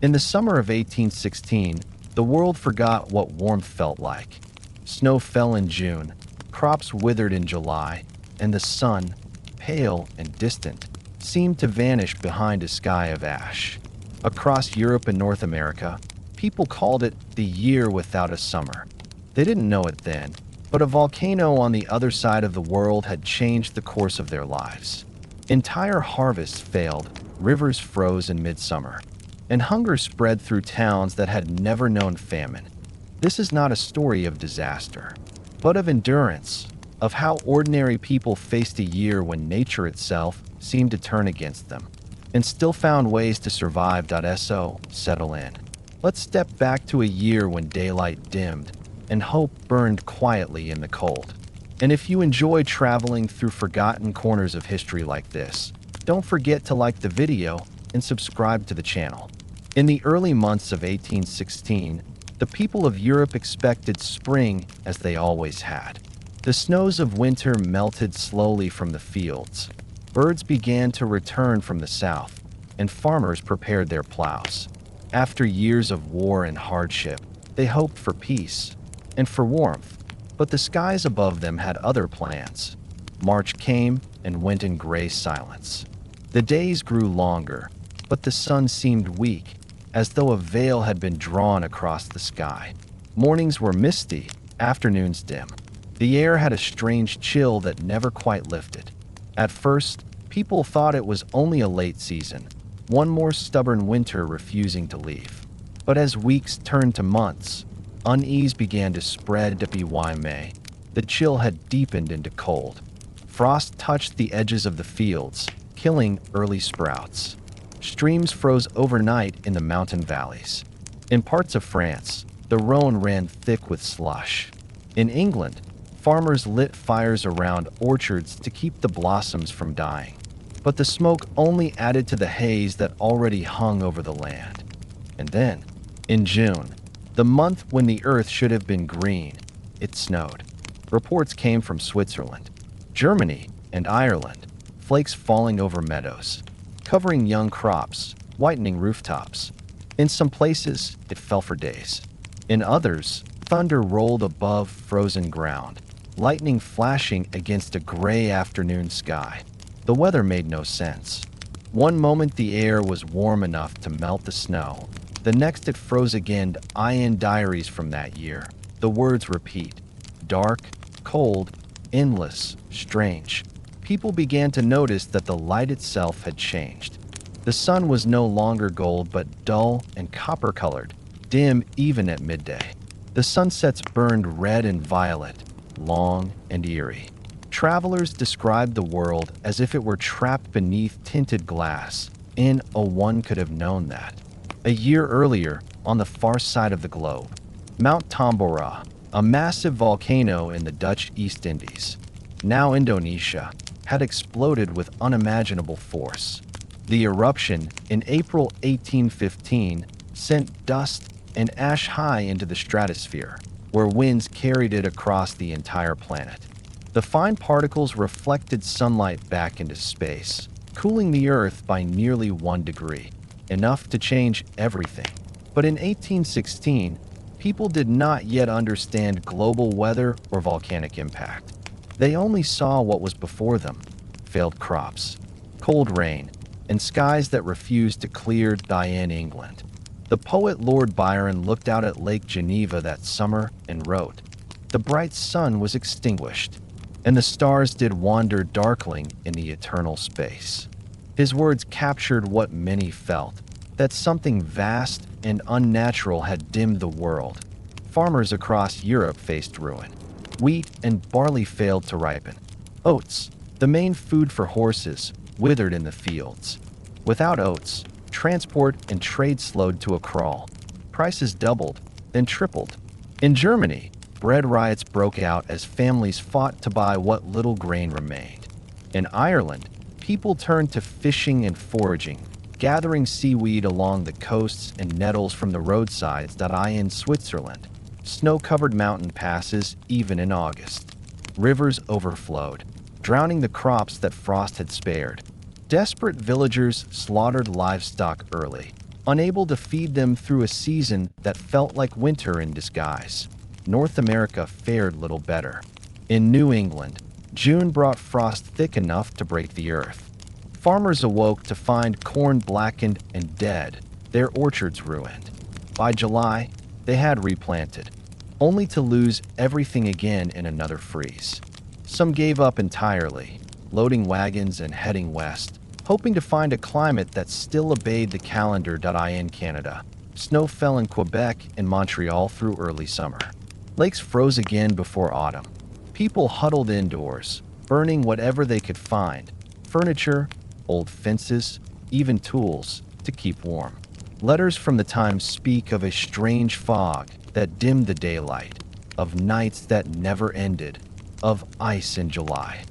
In the summer of 1816, the world forgot what warmth felt like. Snow fell in June, crops withered in July, and the sun, pale and distant, seemed to vanish behind a sky of ash. Across Europe and North America, people called it the year without a summer. They didn't know it then, but a volcano on the other side of the world had changed the course of their lives. Entire harvests failed, rivers froze in midsummer, and hunger spread through towns that had never known famine. This is not a story of disaster, but of endurance, of how ordinary people faced a year when nature itself seemed to turn against them, and still found ways to survive. So, settle in. Let's step back to a year when daylight dimmed and hope burned quietly in the cold. And if you enjoy traveling through forgotten corners of history like this, don't forget to like the video and subscribe to the channel. In the early months of 1816, the people of Europe expected spring as they always had. The snows of winter melted slowly from the fields. Birds began to return from the south, and farmers prepared their plows. After years of war and hardship, they hoped for peace and for warmth, but the skies above them had other plans. March came and went in gray silence. The days grew longer, but the sun seemed weak, as though a veil had been drawn across the sky. Mornings were misty, afternoons dim. The air had a strange chill that never quite lifted. At first, people thought it was only a late season, one more stubborn winter refusing to leave. But as weeks turned to months, unease began to spread. By May, the chill had deepened into cold. Frost touched the edges of the fields, killing early sprouts. Streams froze overnight in the mountain valleys. In parts of France, the Rhone ran thick with slush. In England, farmers lit fires around orchards to keep the blossoms from dying. But the smoke only added to the haze that already hung over the land. And then, in June, the month when the earth should have been green, it snowed. Reports came from Switzerland, Germany, and Ireland, flakes falling over meadows, covering young crops, whitening rooftops. In some places, it fell for days. In others, thunder rolled above frozen ground, lightning flashing against a gray afternoon sky. The weather made no sense. One moment the air was warm enough to melt the snow. The next it froze again. In diaries from that year, the words repeat: dark, cold, endless, strange. People began to notice that the light itself had changed. The sun was no longer gold but dull and copper-colored, dim even at midday. The sunsets burned red and violet, long and eerie. Travelers described the world as if it were trapped beneath tinted glass, and one could have known that. A year earlier, on the far side of the globe, Mount Tambora, a massive volcano in the Dutch East Indies, now Indonesia, had exploded with unimaginable force. The eruption in April 1815 sent dust and ash high into the stratosphere, where winds carried it across the entire planet. The fine particles reflected sunlight back into space, cooling the Earth by nearly 1 degree, enough to change everything. But in 1816, people did not yet understand global weather or volcanic impact. They only saw what was before them: failed crops, cold rain, and skies that refused to clear. In England, the poet Lord Byron looked out at Lake Geneva that summer and wrote, "The bright sun was extinguished, and the stars did wander darkling in the eternal space." His words captured what many felt, that something vast and unnatural had dimmed the world. Farmers across Europe faced ruin. Wheat and barley failed to ripen. Oats, the main food for horses, withered in the fields. Without oats, transport and trade slowed to a crawl. Prices doubled, then tripled. In Germany, bread riots broke out as families fought to buy what little grain remained. In Ireland, people turned to fishing and foraging, gathering seaweed along the coasts and nettles from the roadsides. In Switzerland, snow-covered mountain passes even in August. Rivers overflowed, drowning the crops that frost had spared. Desperate villagers slaughtered livestock early, unable to feed them through a season that felt like winter in disguise. North America fared little better. In New England, June brought frost thick enough to break the earth. Farmers awoke to find corn blackened and dead, their orchards ruined. By July, they had replanted, only to lose everything again in another freeze. Some gave up entirely, loading wagons and heading west, hoping to find a climate that still obeyed the calendar. In Canada, snow fell in Quebec and Montreal through early summer. Lakes froze again before autumn. People huddled indoors, burning whatever they could find: furniture, old fences, even tools, to keep warm. Letters from the Times speak of a strange fog that dimmed the daylight, of nights that never ended, of ice in July.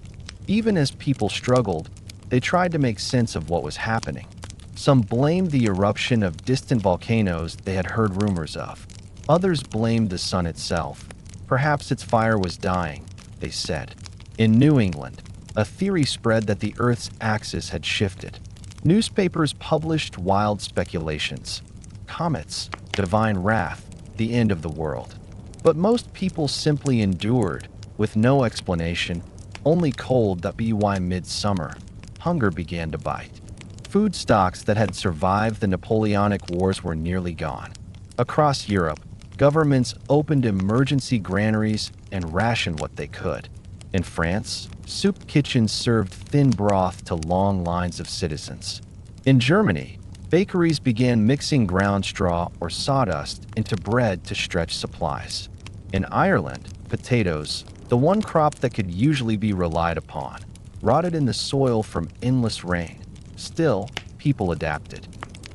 Even as people struggled, they tried to make sense of what was happening. Some blamed the eruption of distant volcanoes they had heard rumors of. Others blamed the sun itself. Perhaps its fire was dying, they said. In New England, a theory spread that the Earth's axis had shifted. Newspapers published wild speculations. Comets, divine wrath, the end of the world. But most people simply endured, with no explanation, only cold. By midsummer, hunger began to bite. Food stocks that had survived the Napoleonic Wars were nearly gone. Across Europe, governments opened emergency granaries and rationed what they could. In France, soup kitchens served thin broth to long lines of citizens. In Germany, bakeries began mixing ground straw or sawdust into bread to stretch supplies. In Ireland, potatoes, the one crop that could usually be relied upon, rotted in the soil from endless rain. Still, people adapted.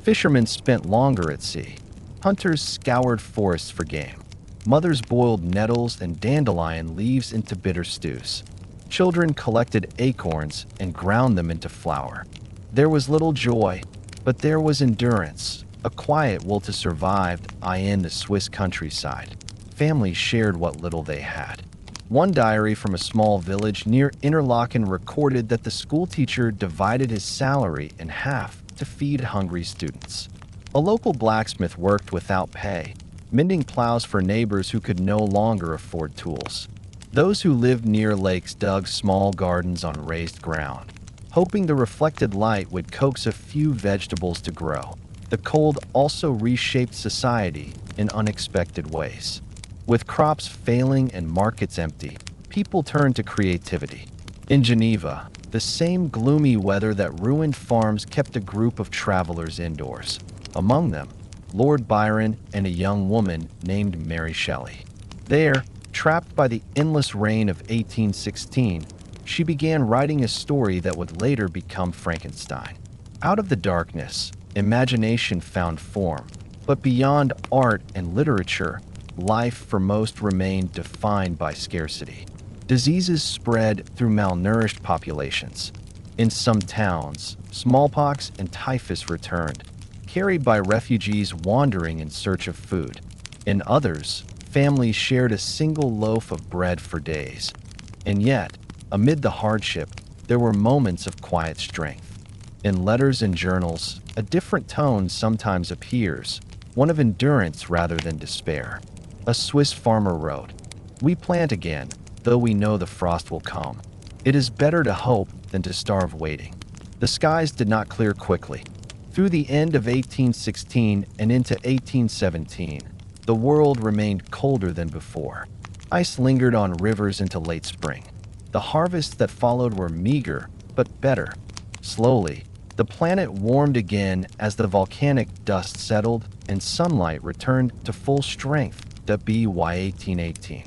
Fishermen spent longer at sea. Hunters scoured forests for game. Mothers boiled nettles and dandelion leaves into bitter stews. Children collected acorns and ground them into flour. There was little joy, but there was endurance, a quiet will to survive. In the Swiss countryside, families shared what little they had. One diary from a small village near Interlaken recorded that the schoolteacher divided his salary in half to feed hungry students. A local blacksmith worked without pay, mending plows for neighbors who could no longer afford tools. Those who lived near lakes dug small gardens on raised ground, hoping the reflected light would coax a few vegetables to grow. The cold also reshaped society in unexpected ways. With crops failing and markets empty, people turned to creativity. In Geneva, the same gloomy weather that ruined farms kept a group of travelers indoors. Among them, Lord Byron and a young woman named Mary Shelley. There, trapped by the endless rain of 1816, she began writing a story that would later become Frankenstein. Out of the darkness, imagination found form, but beyond art and literature, life for most remained defined by scarcity. Diseases spread through malnourished populations. In some towns, smallpox and typhus returned, carried by refugees wandering in search of food. In others, families shared a single loaf of bread for days. And yet, amid the hardship, there were moments of quiet strength. In letters and journals, a different tone sometimes appears, one of endurance rather than despair. A Swiss farmer wrote, "We plant again, though we know the frost will come. It is better to hope than to starve waiting." The skies did not clear quickly. Through the end of 1816 and into 1817, the world remained colder than before. Ice lingered on rivers into late spring. The harvests that followed were meager, but better. Slowly, the planet warmed again as the volcanic dust settled and sunlight returned to full strength. By 1818,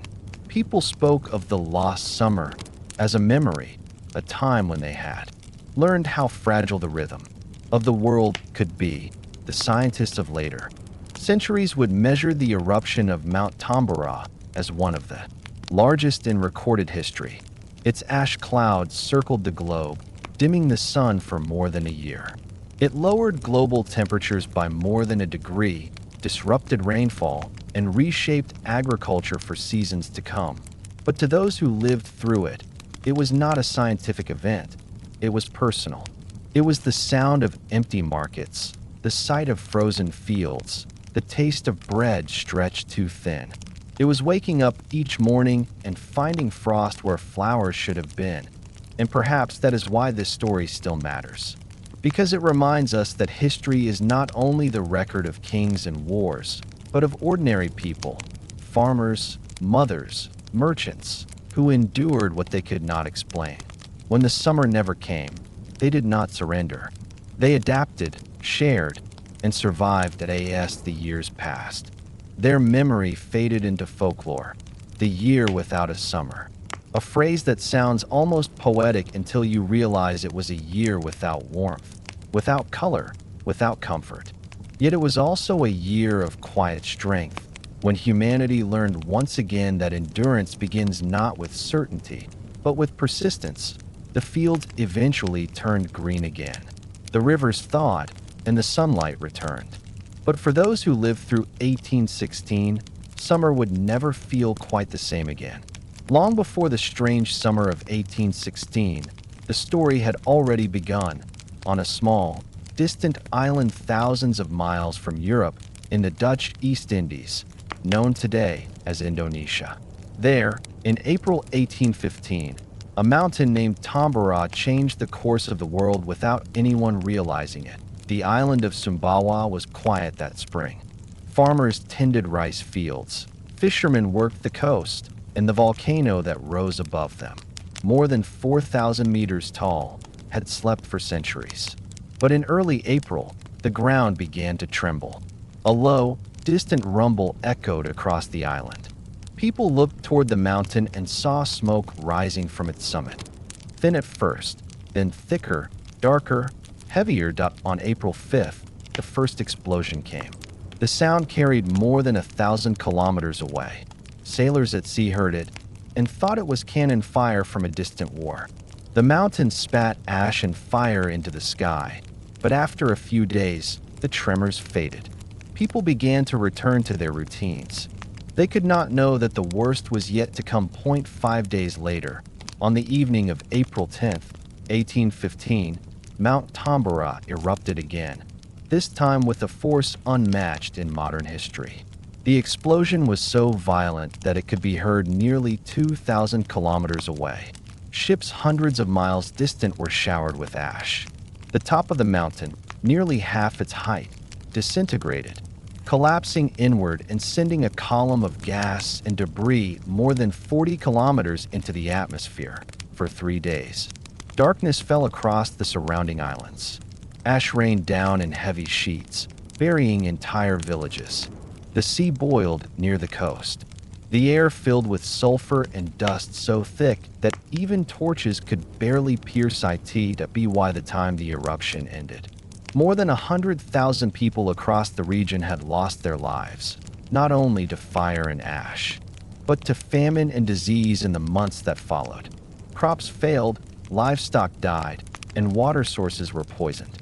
people spoke of the lost summer as a memory, a time when they had learned how fragile the rhythm of the world could be. The scientists of later centuries would measure the eruption of Mount Tambora as one of the largest in recorded history. Its ash clouds circled the globe, dimming the sun for more than a year. It lowered global temperatures by more than a degree, disrupted rainfall, and reshaped agriculture for seasons to come. But to those who lived through it, it was not a scientific event. It was personal. It was the sound of empty markets, the sight of frozen fields, the taste of bread stretched too thin. It was waking up each morning and finding frost where flowers should have been. And perhaps that is why this story still matters. Because it reminds us that history is not only the record of kings and wars, but of ordinary people, farmers, mothers, merchants, who endured what they could not explain. When the summer never came, they did not surrender. They adapted, shared, and survived as the years passed. Their memory faded into folklore, the year without a summer. A phrase that sounds almost poetic until you realize it was a year without warmth, without color, without comfort. Yet it was also a year of quiet strength, when humanity learned once again that endurance begins not with certainty, but with persistence. The fields eventually turned green again. The rivers thawed, and the sunlight returned. But for those who lived through 1816, summer would never feel quite the same again. Long before the strange summer of 1816, the story had already begun on a small, distant island thousands of miles from Europe in the Dutch East Indies, known today as Indonesia. There, in April 1815, a mountain named Tambora changed the course of the world without anyone realizing it. The island of Sumbawa was quiet that spring. Farmers tended rice fields, fishermen worked the coast, and the volcano that rose above them, more than 4,000 meters tall, had slept for centuries. But in early April, the ground began to tremble. A low, distant rumble echoed across the island. People looked toward the mountain and saw smoke rising from its summit. Thin at first, then thicker, darker, heavier. On April 5th, the first explosion came. The sound carried more than 1,000 kilometers away. Sailors at sea heard it and thought it was cannon fire from a distant war. The mountain spat ash and fire into the sky, but after a few days, the tremors faded. People began to return to their routines. They could not know that the worst was yet to come. 5 days later, on the evening of April 10th, 1815, Mount Tambora erupted again, this time with a force unmatched in modern history. The explosion was so violent that it could be heard nearly 2,000 kilometers away. Ships hundreds of miles distant were showered with ash. The top of the mountain, nearly half its height, disintegrated, collapsing inward and sending a column of gas and debris more than 40 kilometers into the atmosphere for 3 days. Darkness fell across the surrounding islands. Ash rained down in heavy sheets, burying entire villages. The sea boiled near the coast. The air filled with sulfur and dust so thick that even torches could barely pierce it by the time the eruption ended. More than 100,000 people across the region had lost their lives, not only to fire and ash, but to famine and disease in the months that followed. Crops failed, livestock died, and water sources were poisoned.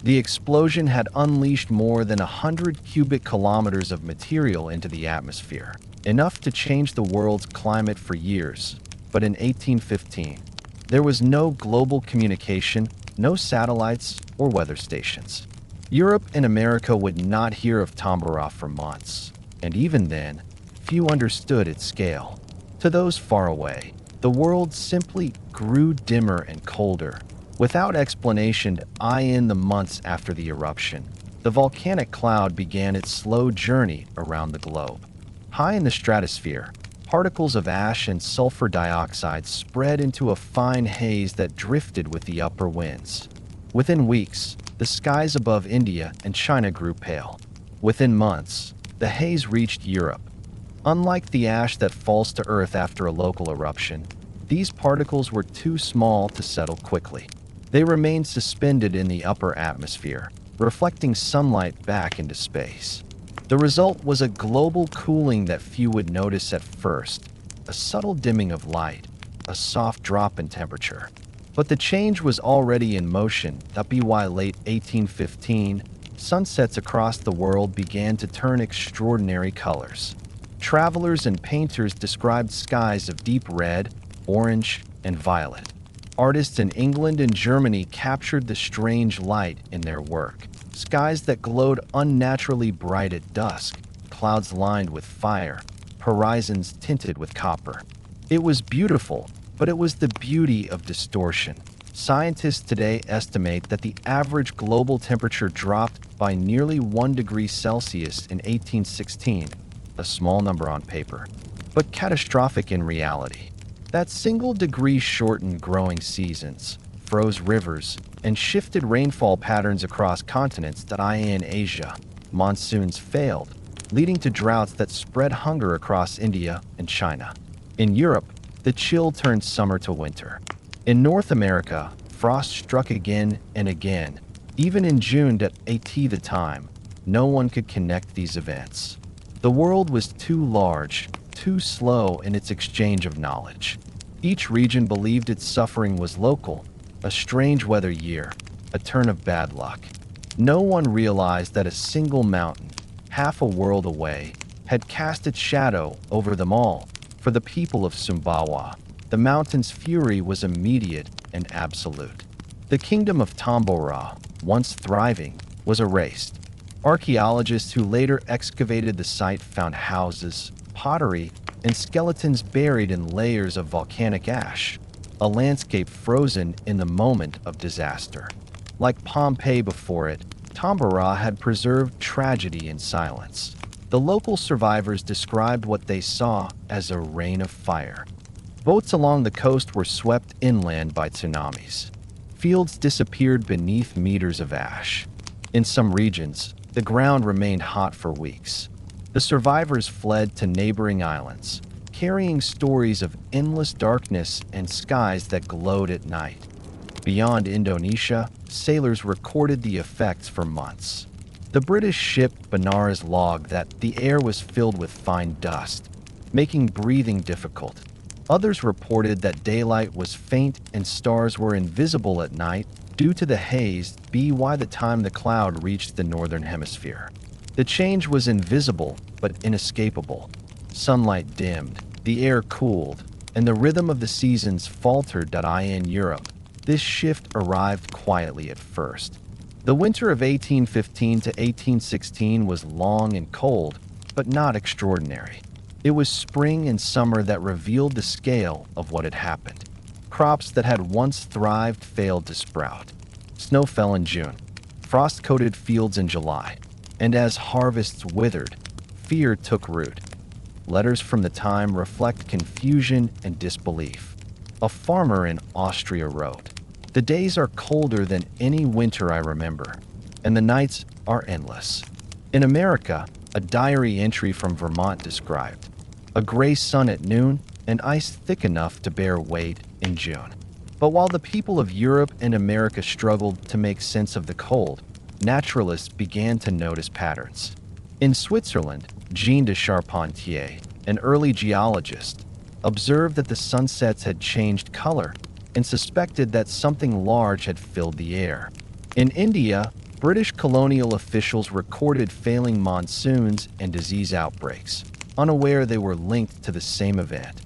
The explosion had unleashed more than 100 cubic kilometers of material into the atmosphere, enough to change the world's climate for years. But in 1815, there was no global communication, no satellites or weather stations. Europe and America would not hear of Tambora for months, and even then, few understood its scale. To those far away, the world simply grew dimmer and colder. Without explanation, in the months after the eruption, the volcanic cloud began its slow journey around the globe. High in the stratosphere, particles of ash and sulfur dioxide spread into a fine haze that drifted with the upper winds. Within weeks, the skies above India and China grew pale. Within months, the haze reached Europe. Unlike the ash that falls to Earth after a local eruption, these particles were too small to settle quickly. They remained suspended in the upper atmosphere, reflecting sunlight back into space. The result was a global cooling that few would notice at first, a subtle dimming of light, a soft drop in temperature. But the change was already in motion. By late 1815, sunsets across the world began to turn extraordinary colors. Travelers and painters described skies of deep red, orange, and violet. Artists in England and Germany captured the strange light in their work. skies that glowed unnaturally bright at dusk, clouds lined with fire, horizons tinted with copper. It was beautiful, but it was the beauty of distortion. Scientists today estimate that the average global temperature dropped by nearly 1 degree Celsius in 1816, a small number on paper, but catastrophic in reality. That single degree shortened growing seasons, froze rivers, and shifted rainfall patterns across continents in Asia. Monsoons failed, leading to droughts that spread hunger across India and China. In Europe, the chill turned summer to winter. In North America, frost struck again and again. Even in June at the time, no one could connect these events. The world was too large, too slow in its exchange of knowledge. Each region believed its suffering was local, a strange weather year, a turn of bad luck. No one realized that a single mountain, half a world away, had cast its shadow over them all. For the people of Sumbawa, the mountain's fury was immediate and absolute. The kingdom of Tambora, once thriving, was erased. Archaeologists who later excavated the site found houses, pottery, and skeletons buried in layers of volcanic ash, a landscape frozen in the moment of disaster. Like Pompeii before it, Tambora had preserved tragedy in silence. The local survivors described what they saw as a rain of fire. Boats along the coast were swept inland by tsunamis. Fields disappeared beneath meters of ash. In some regions, the ground remained hot for weeks. The survivors fled to neighboring islands, carrying stories of endless darkness and skies that glowed at night. Beyond Indonesia, sailors recorded the effects for months. The British ship Benares logged that the air was filled with fine dust, making breathing difficult. Others reported that daylight was faint and stars were invisible at night due to the haze by the time the cloud reached the northern hemisphere. The change was invisible but inescapable. Sunlight dimmed, the air cooled, and the rhythm of the seasons faltered in Europe. This shift arrived quietly at first. The winter of 1815 to 1816 was long and cold, but not extraordinary. It was spring and summer that revealed the scale of what had happened. Crops that had once thrived failed to sprout. Snow fell in June, frost-coated fields in July, and as harvests withered, fear took root. Letters from the time reflect confusion and disbelief. A farmer in Austria wrote, "The days are colder than any winter I remember, and the nights are endless." In America, a diary entry from Vermont described, "A gray sun at noon and ice thick enough to bear weight in June." But while the people of Europe and America struggled to make sense of the cold, naturalists began to notice patterns. In Switzerland, Jean de Charpentier, an early geologist, observed that the sunsets had changed color and suspected that something large had filled the air. In India, British colonial officials recorded failing monsoons and disease outbreaks, unaware they were linked to the same event.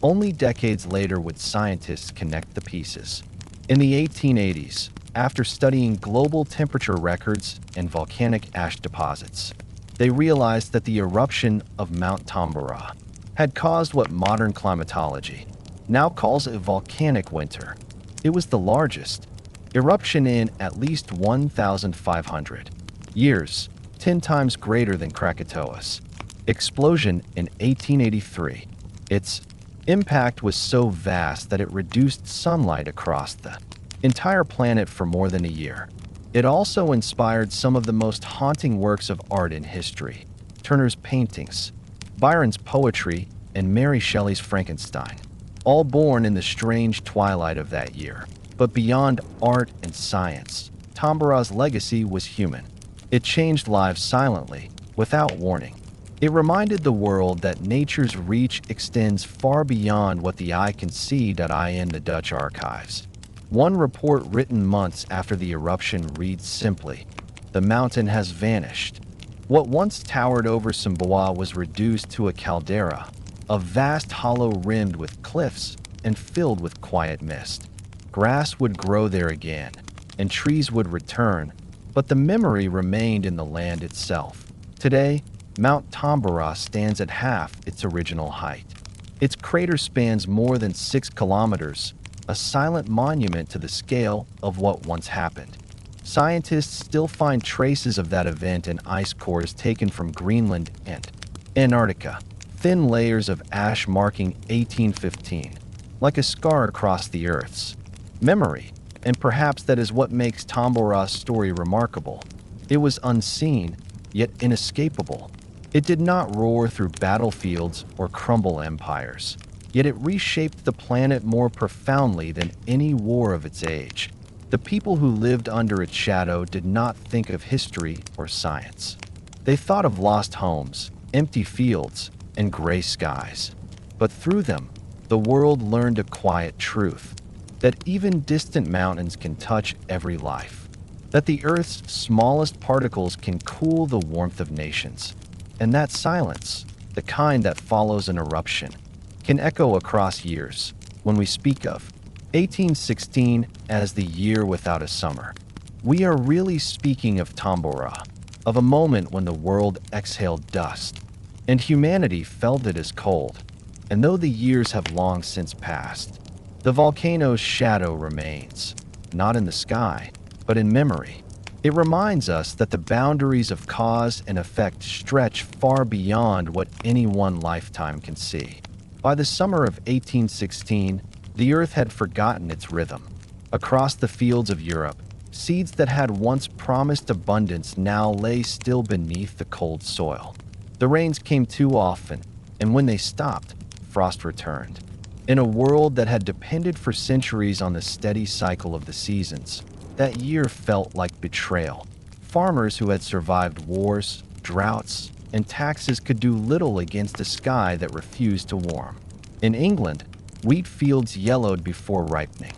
Only decades later would scientists connect the pieces. In the 1880s, after studying global temperature records and volcanic ash deposits, they realized that the eruption of Mount Tambora had caused what modern climatology now calls a volcanic winter. It was the largest eruption in at least 1,500 years, 10 times greater than Krakatoa's explosion in 1883. Its impact was so vast that it reduced sunlight across the entire planet for more than a year. It also inspired some of the most haunting works of art in history: Turner's paintings, Byron's poetry, and Mary Shelley's Frankenstein, all born in the strange twilight of that year. But beyond art and science, Tambora's legacy was human. It changed lives silently, without warning. It reminded the world that nature's reach extends far beyond what the eye can see. In the Dutch archives, one report written months after the eruption reads simply, "The mountain has vanished." What once towered over Sumbawa was reduced to a caldera, a vast hollow rimmed with cliffs and filled with quiet mist. Grass would grow there again, and trees would return, but the memory remained in the land itself. Today, Mount Tambora stands at half its original height. Its crater spans more than 6 kilometers, a silent monument to the scale of what once happened. Scientists still find traces of that event in ice cores taken from Greenland and Antarctica, thin layers of ash marking 1815, like a scar across the Earth's memory. And perhaps that is what makes Tambora's story remarkable. It was unseen, yet inescapable. It did not roar through battlefields or crumble empires, yet it reshaped the planet more profoundly than any war of its age. The people who lived under its shadow did not think of history or science. They thought of lost homes, empty fields, and gray skies. But through them, the world learned a quiet truth: that even distant mountains can touch every life, that the Earth's smallest particles can cool the warmth of nations, and that silence, the kind that follows an eruption, can echo across years. When we speak of 1816 as the year without a summer, we are really speaking of Tambora, of a moment when the world exhaled dust, and humanity felt it as cold. And though the years have long since passed, the volcano's shadow remains, not in the sky, but in memory. It reminds us that the boundaries of cause and effect stretch far beyond what any one lifetime can see. By the summer of 1816, the Earth had forgotten its rhythm. Across the fields of Europe, seeds that had once promised abundance now lay still beneath the cold soil. The rains came too often, and when they stopped, frost returned. In a world that had depended for centuries on the steady cycle of the seasons, that year felt like betrayal. Farmers who had survived wars, droughts, and taxes could do little against a sky that refused to warm. In England, wheat fields yellowed before ripening.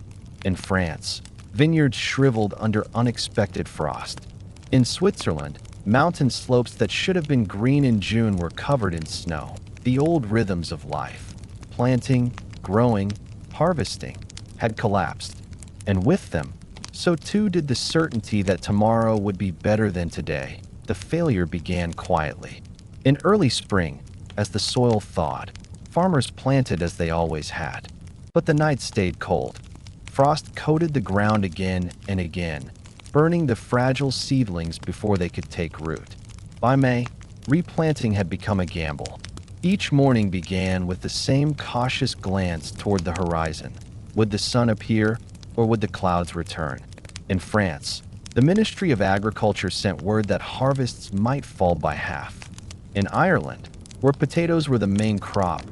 In France, vineyards shriveled under unexpected frost. In Switzerland, mountain slopes that should have been green in June were covered in snow. The old rhythms of life, planting, growing, harvesting, had collapsed. And with them, so too did the certainty that tomorrow would be better than today. The failure began quietly. In early spring, as the soil thawed, farmers planted as they always had. But the nights stayed cold. Frost coated the ground again and again, burning the fragile seedlings before they could take root. By May, replanting had become a gamble. Each morning began with the same cautious glance toward the horizon. Would the sun appear, or would the clouds return? In France, the Ministry of Agriculture sent word that harvests might fall by half. In Ireland, where potatoes were the main crop,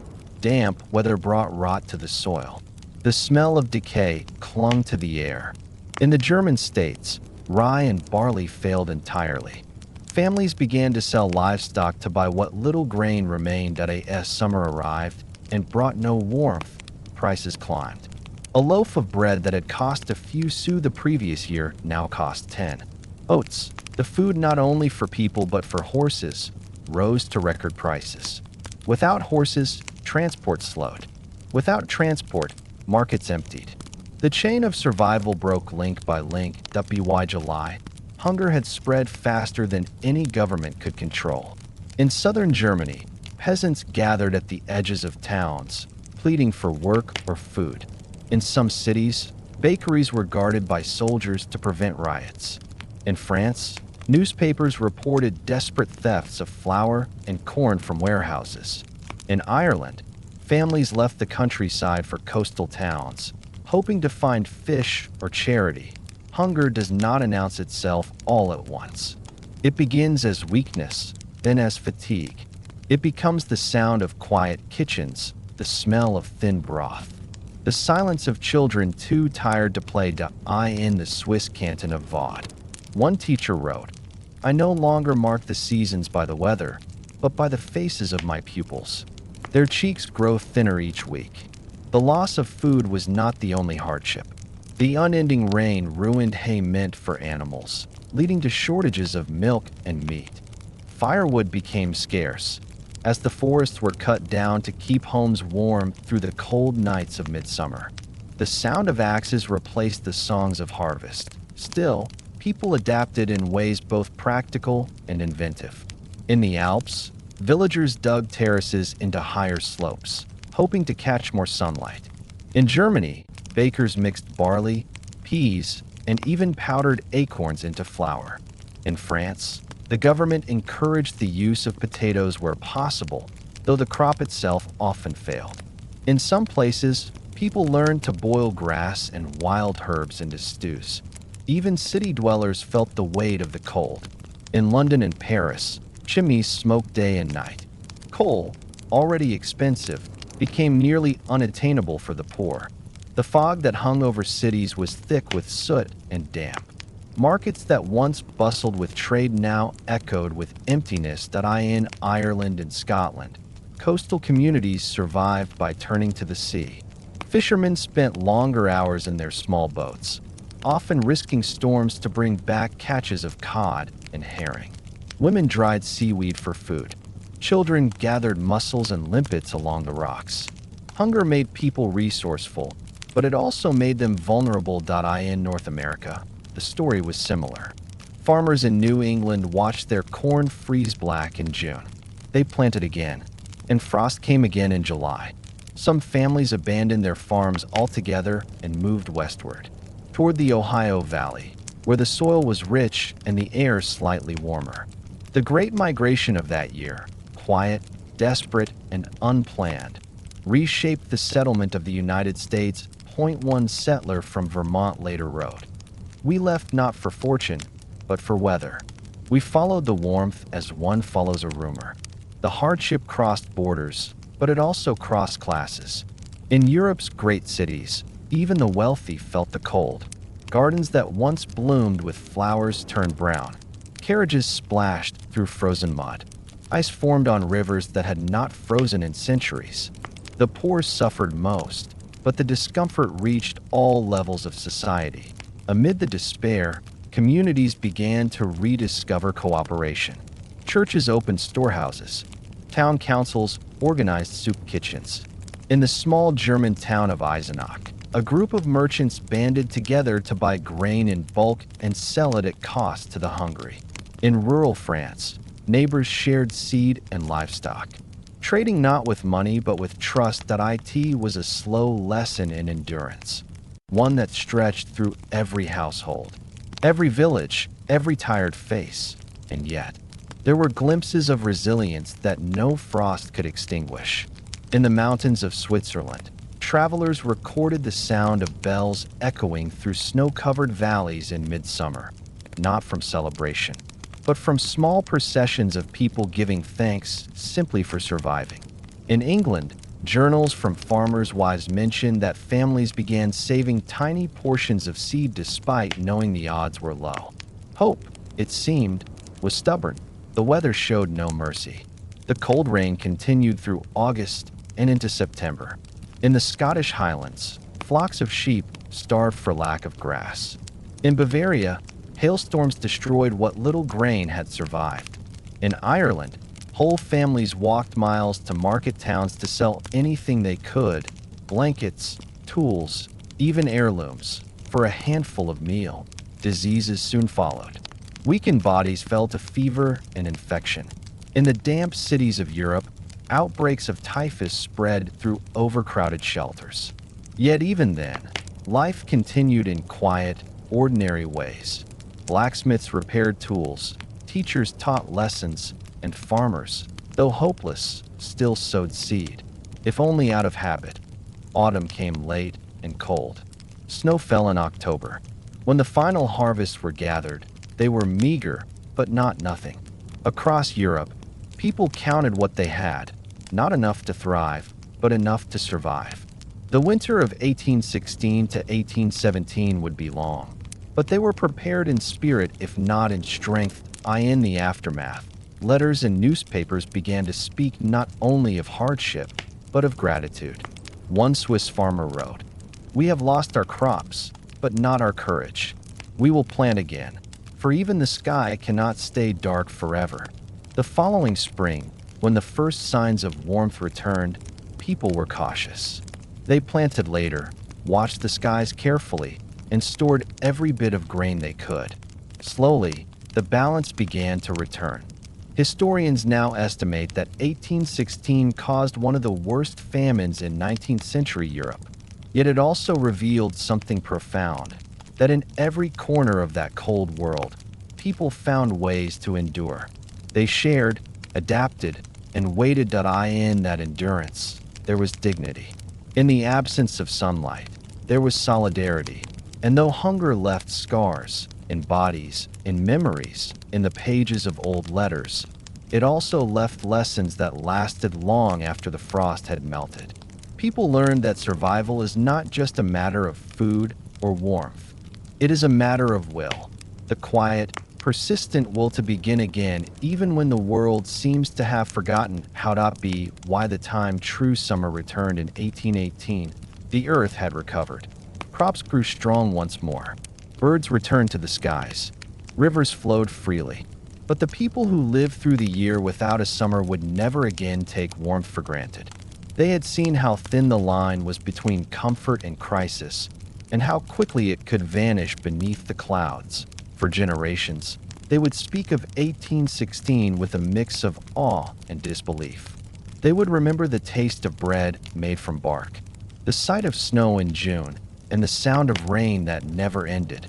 damp weather brought rot to the soil. The smell of decay clung to the air. In the German states, rye and barley failed entirely. Families began to sell livestock to buy what little grain remained as summer arrived and brought no warmth. Prices climbed. A loaf of bread that had cost a few sous the previous year now cost 10. Oats, the food not only for people but for horses, rose to record prices. Without horses, transport slowed. Without transport, markets emptied. The chain of survival broke link by link. By July, hunger had spread faster than any government could control. In southern Germany, peasants gathered at the edges of towns, pleading for work or food. In some cities, bakeries were guarded by soldiers to prevent riots. In France, newspapers reported desperate thefts of flour and corn from warehouses. In Ireland, families left the countryside for coastal towns, hoping to find fish or charity. Hunger does not announce itself all at once. It begins as weakness, then as fatigue. It becomes the sound of quiet kitchens, the smell of thin broth, the silence of children too tired to play in the Swiss canton of Vaud. One teacher wrote, "I no longer mark the seasons by the weather, but by the faces of my pupils. Their cheeks grow thinner each week." The loss of food was not the only hardship. The unending rain ruined hay meant for animals, leading to shortages of milk and meat. Firewood became scarce, as the forests were cut down to keep homes warm through the cold nights of midsummer. The sound of axes replaced the songs of harvest. Still, people adapted in ways both practical and inventive. In the Alps, villagers dug terraces into higher slopes, hoping to catch more sunlight. In Germany, bakers mixed barley, peas, and even powdered acorns into flour. In France, the government encouraged the use of potatoes where possible, though the crop itself often failed. In some places, people learned to boil grass and wild herbs into stews. Even city dwellers felt the weight of the cold. In London and Paris, chimneys smoked day and night. Coal, already expensive, became nearly unattainable for the poor. The fog that hung over cities was thick with soot and damp. Markets that once bustled with trade now echoed with emptiness. In Ireland and Scotland, coastal communities survived by turning to the sea. Fishermen spent longer hours in their small boats, often risking storms to bring back catches of cod and herring. Women dried seaweed for food. Children gathered mussels and limpets along the rocks. Hunger made people resourceful, but it also made them vulnerable. In North America, the story was similar. Farmers in New England watched their corn freeze black in June. They planted again, and frost came again in July. Some families abandoned their farms altogether and moved westward, toward the Ohio Valley, where the soil was rich and the air slightly warmer. The Great Migration of that year, quiet, desperate, and unplanned, reshaped the settlement of the United States. One settler from Vermont later wrote, "We left not for fortune, but for weather. We followed the warmth as one follows a rumor. The hardship crossed borders, but it also crossed classes. In Europe's great cities, even the wealthy felt the cold. Gardens that once bloomed with flowers turned brown. Carriages splashed through frozen mud. Ice formed on rivers that had not frozen in centuries. The poor suffered most, but the discomfort reached all levels of society. Amid the despair, communities began to rediscover cooperation. Churches opened storehouses. Town councils organized soup kitchens. In the small German town of Eisenach, a group of merchants banded together to buy grain in bulk and sell it at cost to the hungry. In rural France, neighbors shared seed and livestock, trading not with money but with trust. It was a slow lesson in endurance, one that stretched through every household, every village, every tired face. And yet, there were glimpses of resilience that no frost could extinguish. In the mountains of Switzerland, travelers recorded the sound of bells echoing through snow-covered valleys in midsummer, not from celebration, but from small processions of people giving thanks simply for surviving. In England, journals from farmers' wives mentioned that families began saving tiny portions of seed despite knowing the odds were low. Hope, it seemed, was stubborn. The weather showed no mercy. The cold rain continued through August and into September. In the Scottish Highlands, flocks of sheep starved for lack of grass. In Bavaria, hailstorms destroyed what little grain had survived. In Ireland, whole families walked miles to market towns to sell anything they could, blankets, tools, even heirlooms, for a handful of meal. Diseases soon followed. Weakened bodies fell to fever and infection. In the damp cities of Europe, outbreaks of typhus spread through overcrowded shelters. Yet even then, life continued in quiet, ordinary ways. Blacksmiths repaired tools, teachers taught lessons, and farmers, though hopeless, still sowed seed, if only out of habit. Autumn came late and cold. Snow fell in October. When the final harvests were gathered, they were meager, but not nothing. Across Europe, people counted what they had, not enough to thrive, but enough to survive. The winter of 1816 to 1817 would be long, but they were prepared in spirit if not in strength. In the aftermath, letters and newspapers began to speak not only of hardship, but of gratitude. One Swiss farmer wrote, "We have lost our crops, but not our courage. We will plant again, for even the sky cannot stay dark forever." The following spring, when the first signs of warmth returned, people were cautious. They planted later, watched the skies carefully, and stored every bit of grain they could. Slowly, the balance began to return. Historians now estimate that 1816 caused one of the worst famines in 19th century Europe. Yet it also revealed something profound, that in every corner of that cold world, people found ways to endure. They shared, adapted, and waited. In that endurance, there was dignity. In the absence of sunlight, there was solidarity. And though hunger left scars, in bodies, in memories, in the pages of old letters, it also left lessons that lasted long after the frost had melted. People learned that survival is not just a matter of food or warmth. It is a matter of will, the quiet, persistent will to begin again even when the world seems to have forgotten how to be. Why the time true summer returned in 1818, the earth had recovered. Crops grew strong once more. Birds returned to the skies. Rivers flowed freely. But the people who lived through the year without a summer would never again take warmth for granted. They had seen how thin the line was between comfort and crisis, and how quickly it could vanish beneath the clouds. For generations, they would speak of 1816 with a mix of awe and disbelief. They would remember the taste of bread made from bark, the sight of snow in June, and the sound of rain that never ended.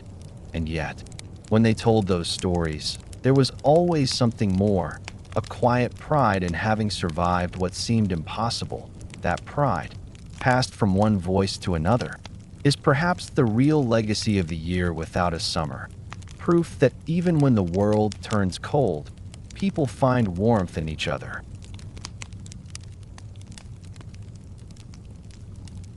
And yet, when they told those stories, there was always something more, a quiet pride in having survived what seemed impossible. That pride, passed from one voice to another, is perhaps the real legacy of the year without a summer. Proof that even when the world turns cold, people find warmth in each other.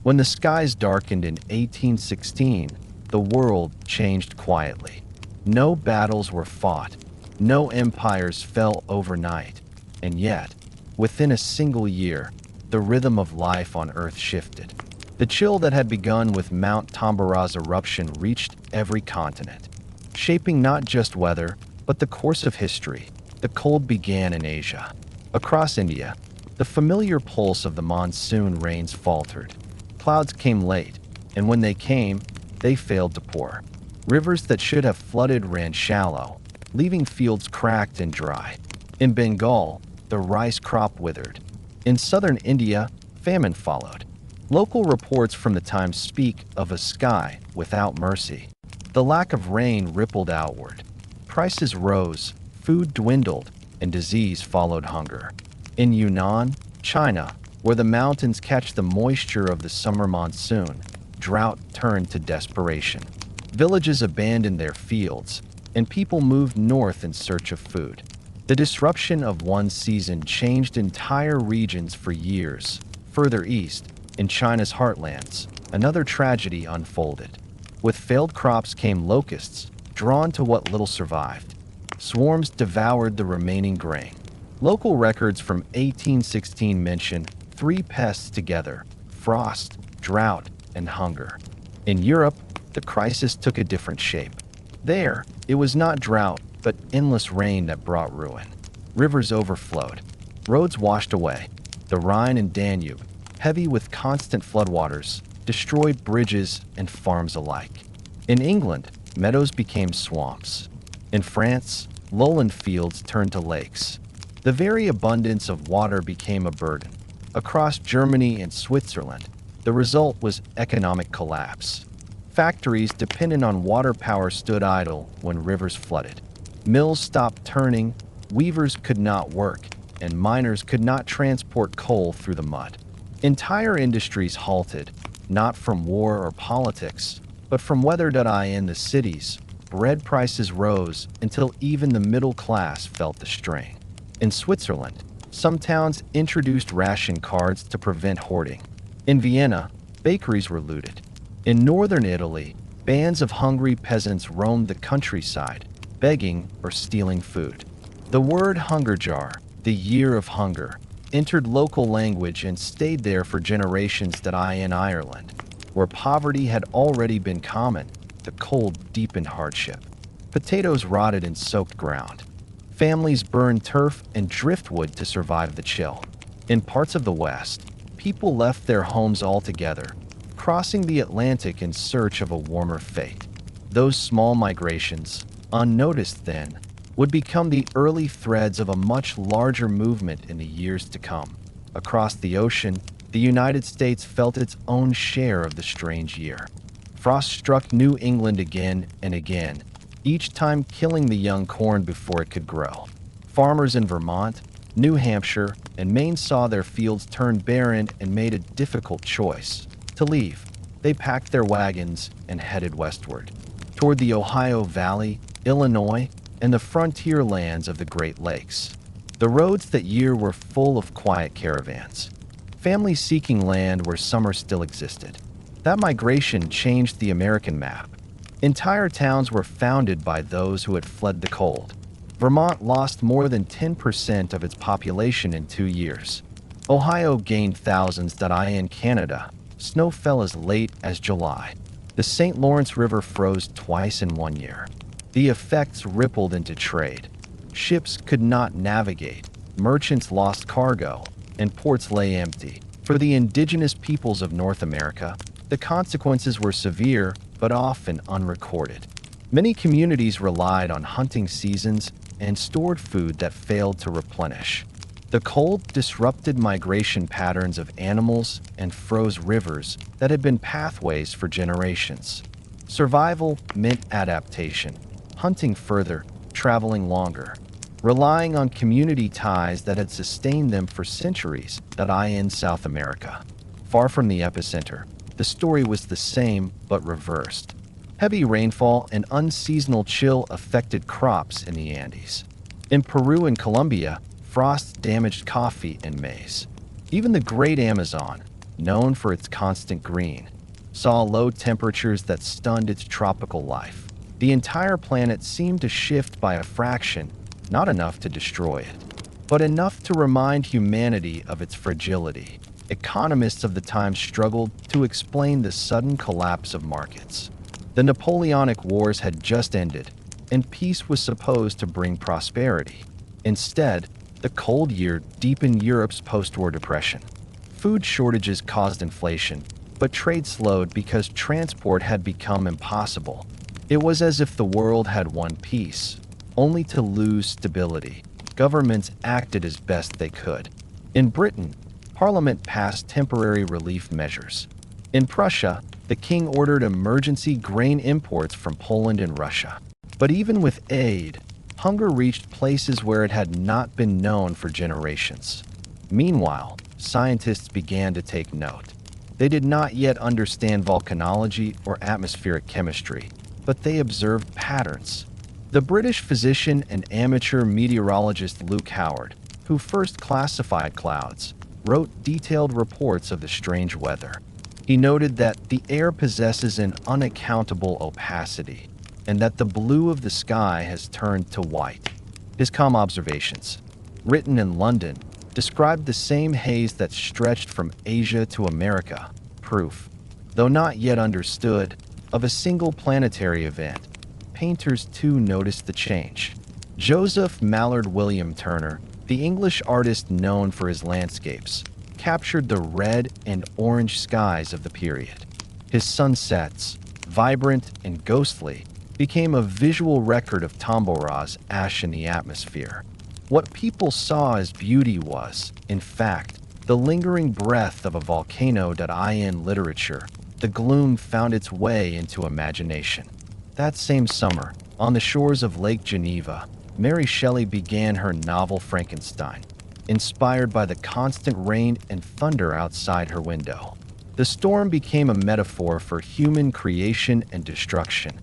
When the skies darkened in 1816, the world changed quietly. No battles were fought, no empires fell overnight, and yet, within a single year, the rhythm of life on Earth shifted. The chill that had begun with Mount Tambara's eruption reached every continent, shaping not just weather, but the course of history. The cold began in Asia. Across India, the familiar pulse of the monsoon rains faltered. Clouds came late, and when they came, they failed to pour. Rivers that should have flooded ran shallow, leaving fields cracked and dry. In Bengal, the rice crop withered. In southern India, famine followed. Local reports from the time speak of a sky without mercy. The lack of rain rippled outward. Prices rose, food dwindled, and disease followed hunger. In Yunnan, China, where the mountains catch the moisture of the summer monsoon, drought turned to desperation. Villages abandoned their fields, and people moved north in search of food. The disruption of one season changed entire regions for years. Further east, in China's heartlands, another tragedy unfolded. With failed crops came locusts, drawn to what little survived. Swarms devoured the remaining grain. Local records from 1816 mention three pests together: frost, drought, and hunger. In Europe, the crisis took a different shape. There, it was not drought, but endless rain that brought ruin. Rivers overflowed. Roads washed away. The Rhine and Danube, heavy with constant floodwaters, destroyed bridges and farms alike. In England, meadows became swamps. In France, lowland fields turned to lakes. The very abundance of water became a burden. Across Germany and Switzerland, the result was economic collapse. Factories dependent on water power stood idle when rivers flooded. Mills stopped turning, weavers could not work, and miners could not transport coal through the mud. Entire industries halted, not from war or politics, but from weather. In the cities, bread prices rose until even the middle class felt the strain. In Switzerland, some towns introduced ration cards to prevent hoarding. In Vienna, bakeries were looted. In northern Italy, bands of hungry peasants roamed the countryside, begging or stealing food. The word hunger jar, the year of hunger, entered local language and stayed there for generations. In Ireland, where poverty had already been common, the cold deepened hardship. Potatoes rotted in soaked ground. Families burned turf and driftwood to survive the chill. In parts of the West, people left their homes altogether, crossing the Atlantic in search of a warmer fate. Those small migrations, unnoticed then, would become the early threads of a much larger movement in the years to come. Across the ocean, the United States felt its own share of the strange year. Frost struck New England again and again, each time killing the young corn before it could grow. Farmers in Vermont, New Hampshire, and Maine saw their fields turn barren and made a difficult choice: to leave. They packed their wagons and headed westward, toward the Ohio Valley, Illinois, and the frontier lands of the Great Lakes. The roads that year were full of quiet caravans, families seeking land where summer still existed. That migration changed the American map. Entire towns were founded by those who had fled the cold. Vermont lost more than 10% of its population in 2 years. Ohio gained thousands. In Canada, snow fell as late as July. The St. Lawrence River froze twice in 1 year. The effects rippled into trade. Ships could not navigate, merchants lost cargo, and ports lay empty. For the indigenous peoples of North America, the consequences were severe but often unrecorded. Many communities relied on hunting seasons and stored food that failed to replenish. The cold disrupted migration patterns of animals and froze rivers that had been pathways for generations. Survival meant adaptation, hunting further, traveling longer, relying on community ties that had sustained them for centuries. In South America, far from the epicenter, the story was the same but reversed. Heavy rainfall and unseasonal chill affected crops in the Andes. In Peru and Colombia, frost damaged coffee and maize. Even the Great Amazon, known for its constant green, saw low temperatures that stunned its tropical life. The entire planet seemed to shift by a fraction, not enough to destroy it, but enough to remind humanity of its fragility. Economists of the time struggled to explain the sudden collapse of markets. The Napoleonic Wars had just ended, and peace was supposed to bring prosperity. Instead, the cold year deepened Europe's post-war depression. Food shortages caused inflation, but trade slowed because transport had become impossible. It was as if the world had won peace, only to lose stability. Governments acted as best they could. In Britain, Parliament passed temporary relief measures. In Prussia, the king ordered emergency grain imports from Poland and Russia. But even with aid, hunger reached places where it had not been known for generations. Meanwhile, scientists began to take note. They did not yet understand volcanology or atmospheric chemistry, but they observed patterns. The British physician and amateur meteorologist Luke Howard, who first classified clouds, wrote detailed reports of the strange weather. He noted that the air possesses an unaccountable opacity, and that the blue of the sky has turned to white. His calm observations, written in London, described the same haze that stretched from Asia to America, proof, though not yet understood, of a single planetary event. Painters too noticed the change. Joseph Mallord William Turner, the English artist known for his landscapes, captured the red and orange skies of the period. His sunsets, vibrant and ghostly, became a visual record of Tambora's ash in the atmosphere. What people saw as beauty was, in fact, the lingering breath of a volcano. In literature, the gloom found its way into imagination. That same summer, on the shores of Lake Geneva, Mary Shelley began her novel Frankenstein, inspired by the constant rain and thunder outside her window. The storm became a metaphor for human creation and destruction,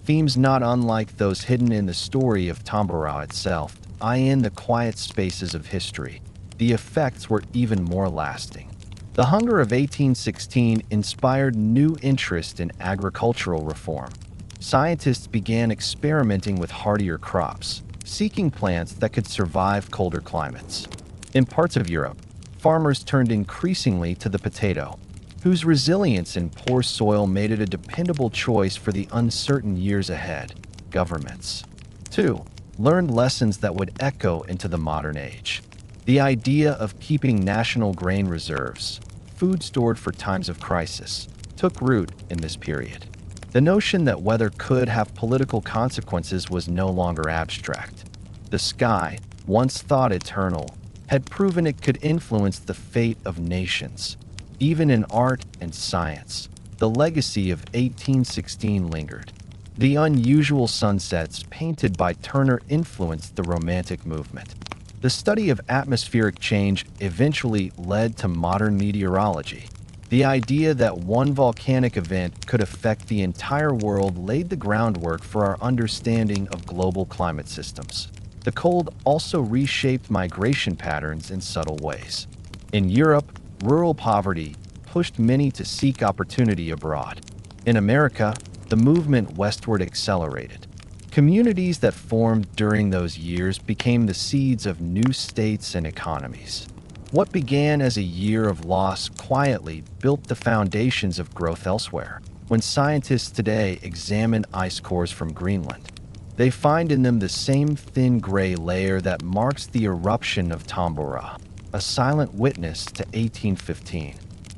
themes not unlike those hidden in the story of Tambora itself. In the quiet spaces of history, the effects were even more lasting. The hunger of 1816 inspired new interest in agricultural reform. Scientists began experimenting with hardier crops, seeking plants that could survive colder climates. In parts of Europe, farmers turned increasingly to the potato, whose resilience in poor soil made it a dependable choice for the uncertain years ahead. Governments, too, learned lessons that would echo into the modern age. The idea of keeping national grain reserves, food stored for times of crisis, took root in this period. The notion that weather could have political consequences was no longer abstract. The sky, once thought eternal, had proven it could influence the fate of nations. Even in art and science, the legacy of 1816 lingered. The unusual sunsets painted by Turner influenced the Romantic movement. The study of atmospheric change eventually led to modern meteorology. The idea that one volcanic event could affect the entire world laid the groundwork for our understanding of global climate systems. The cold also reshaped migration patterns in subtle ways. In Europe, rural poverty pushed many to seek opportunity abroad. In America, the movement westward accelerated. Communities that formed during those years became the seeds of new states and economies. What began as a year of loss quietly built the foundations of growth elsewhere. When scientists today examine ice cores from Greenland, they find in them the same thin gray layer that marks the eruption of Tambora, a silent witness to 1815.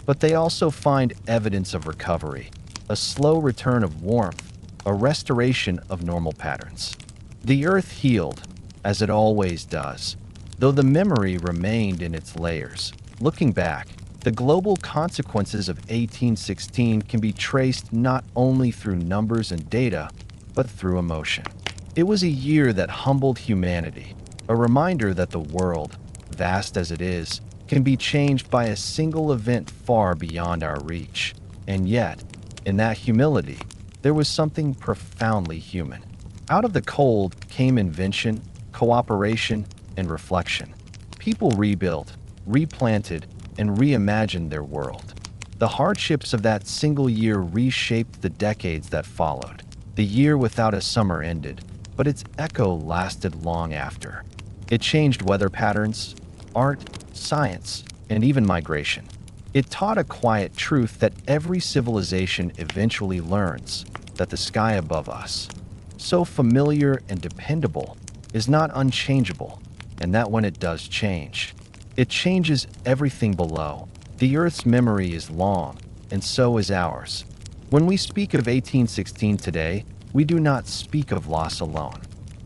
But they also find evidence of recovery, a slow return of warmth, a restoration of normal patterns. The Earth healed, as it always does, though the memory remained in its layers. Looking back, the global consequences of 1816 can be traced not only through numbers and data, but through emotion. It was a year that humbled humanity, a reminder that the world, vast as it is, can be changed by a single event far beyond our reach. And yet, in that humility, there was something profoundly human. Out of the cold came invention, cooperation, and reflection. People rebuilt, replanted, and reimagined their world. The hardships of that single year reshaped the decades that followed. The year without a summer ended, but its echo lasted long after. It changed weather patterns, art, science, and even migration. It taught a quiet truth that every civilization eventually learns, that the sky above us, so familiar and dependable, is not unchangeable, and that when it does change, it changes everything below. The Earth's memory is long, and so is ours. When we speak of 1816 today, we do not speak of loss alone.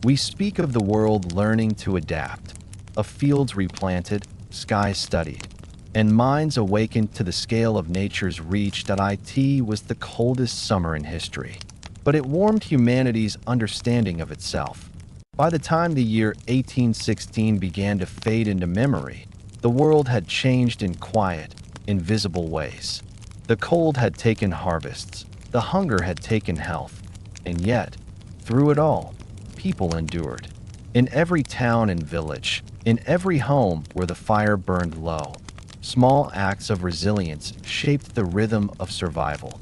We speak of the world learning to adapt, of fields replanted, skies studied, and minds awakened to the scale of nature's reach. That it was the coldest summer in history, but it warmed humanity's understanding of itself. By the time the year 1816 began to fade into memory, the world had changed in quiet, invisible ways. The cold had taken harvests, the hunger had taken health, and yet, through it all, people endured. In every town and village, in every home where the fire burned low, small acts of resilience shaped the rhythm of survival.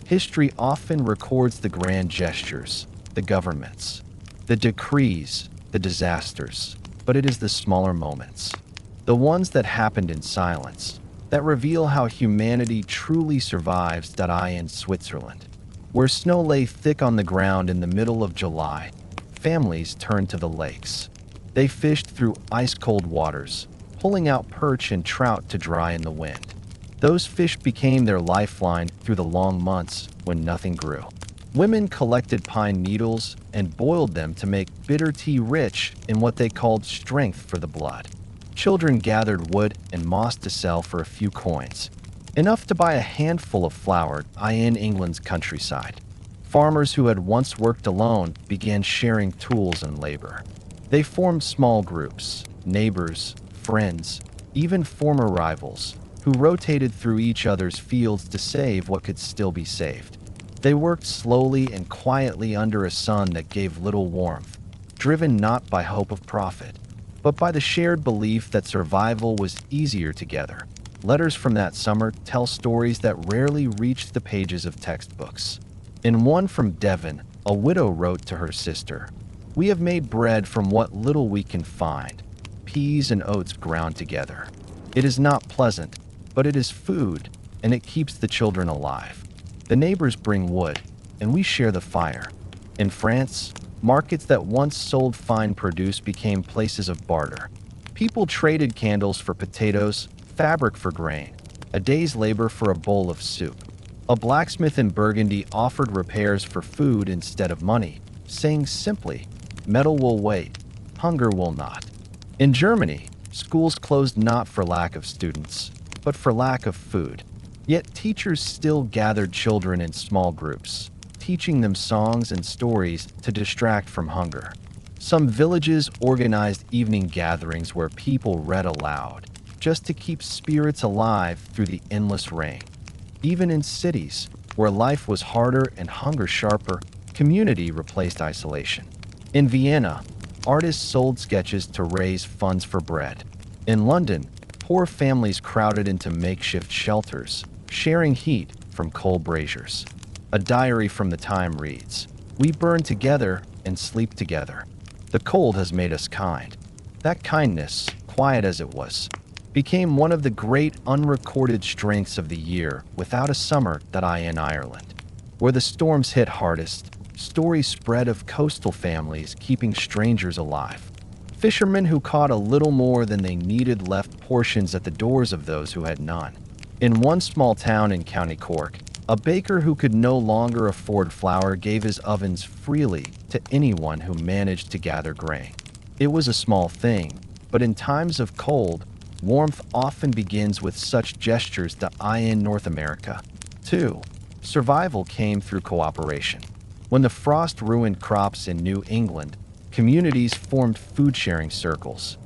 History often records the grand gestures, the governments, the decrees, the disasters, but it is the smaller moments, the ones that happened in silence, that reveal how humanity truly survives. In Switzerland, where snow lay thick on the ground in the middle of July, families turned to the lakes. They fished through ice-cold waters, pulling out perch and trout to dry in the wind. Those fish became their lifeline through the long months when nothing grew. Women collected pine needles and boiled them to make bitter tea rich in what they called strength for the blood. Children gathered wood and moss to sell for a few coins, enough to buy a handful of flour. In England's countryside, farmers who had once worked alone began sharing tools and labor. They formed small groups, neighbors, friends, even former rivals, who rotated through each other's fields to save what could still be saved. They worked slowly and quietly under a sun that gave little warmth, driven not by hope of profit, but by the shared belief that survival was easier together. Letters from that summer tell stories that rarely reached the pages of textbooks. In one from Devon, a widow wrote to her sister, "We have made bread from what little we can find, peas and oats ground together. It is not pleasant, but it is food, and it keeps the children alive. The neighbors bring wood, and we share the fire." In France, markets that once sold fine produce became places of barter. People traded candles for potatoes, fabric for grain, a day's labor for a bowl of soup. A blacksmith in Burgundy offered repairs for food instead of money, saying simply, "Metal will wait, hunger will not." In Germany, schools closed not for lack of students, but for lack of food. Yet teachers still gathered children in small groups, teaching them songs and stories to distract from hunger. Some villages organized evening gatherings where people read aloud, just to keep spirits alive through the endless rain. Even in cities, where life was harder and hunger sharper, community replaced isolation. In Vienna, artists sold sketches to raise funds for bread. In London, poor families crowded into makeshift shelters, sharing heat from coal braziers. A diary from the time reads, "We burn together and sleep together. The cold has made us kind." That kindness, quiet as it was, became one of the great unrecorded strengths of the year without a summer that I in Ireland. Where the storms hit hardest, stories spread of coastal families keeping strangers alive. Fishermen who caught a little more than they needed left portions at the doors of those who had none. In one small town in County Cork, a baker who could no longer afford flour gave his ovens freely to anyone who managed to gather grain. It was a small thing, but in times of cold, warmth often begins with such gestures that in North America. 2. Survival came through cooperation. When the frost ruined crops in New England, communities formed food-sharing circles.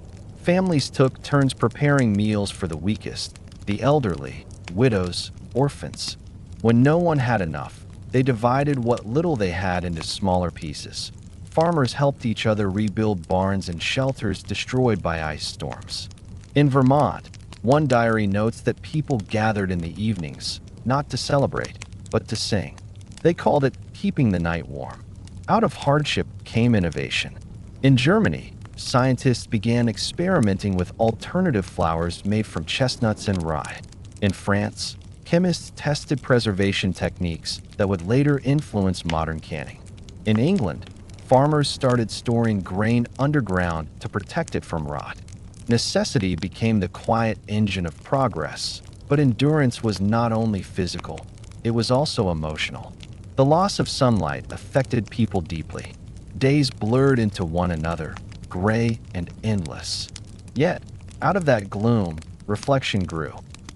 Families took turns preparing meals for the weakest, the elderly, widows, orphans. When no one had enough, they divided what little they had into smaller pieces. Farmers helped each other rebuild barns and shelters destroyed by ice storms. In Vermont, one diary notes that people gathered in the evenings, not to celebrate, but to sing. They called it keeping the night warm. Out of hardship came innovation. In Germany, scientists began experimenting with alternative flours made from chestnuts and rye. In France, chemists tested preservation techniques that would later influence modern canning. In England, farmers started storing grain underground to protect it from rot. Necessity became the quiet engine of progress, but endurance was not only physical, it was also emotional. The loss of sunlight affected people deeply. Days blurred into one another, gray and endless. Yet, out of that gloom, reflection grew.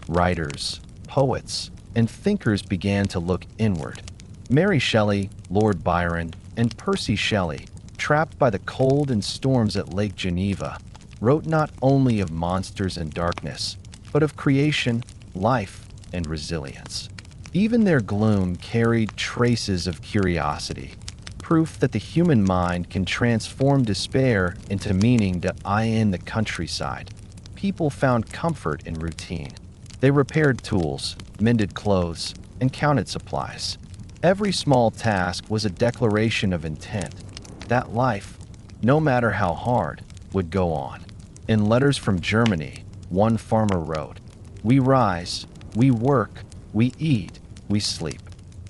Writers, poets, and thinkers began to look inward. Mary Shelley, Lord Byron, and Percy Shelley, trapped by the cold and storms at Lake Geneva, wrote not only of monsters and darkness, but of creation, life, and resilience. Even their gloom carried traces of curiosity, proof that the human mind can transform despair into meaning in the countryside. People found comfort in routine. They repaired tools, mended clothes, and counted supplies. Every small task was a declaration of intent, that life, no matter how hard, would go on. In letters from Germany, one farmer wrote, "We rise, we work, we eat, we sleep.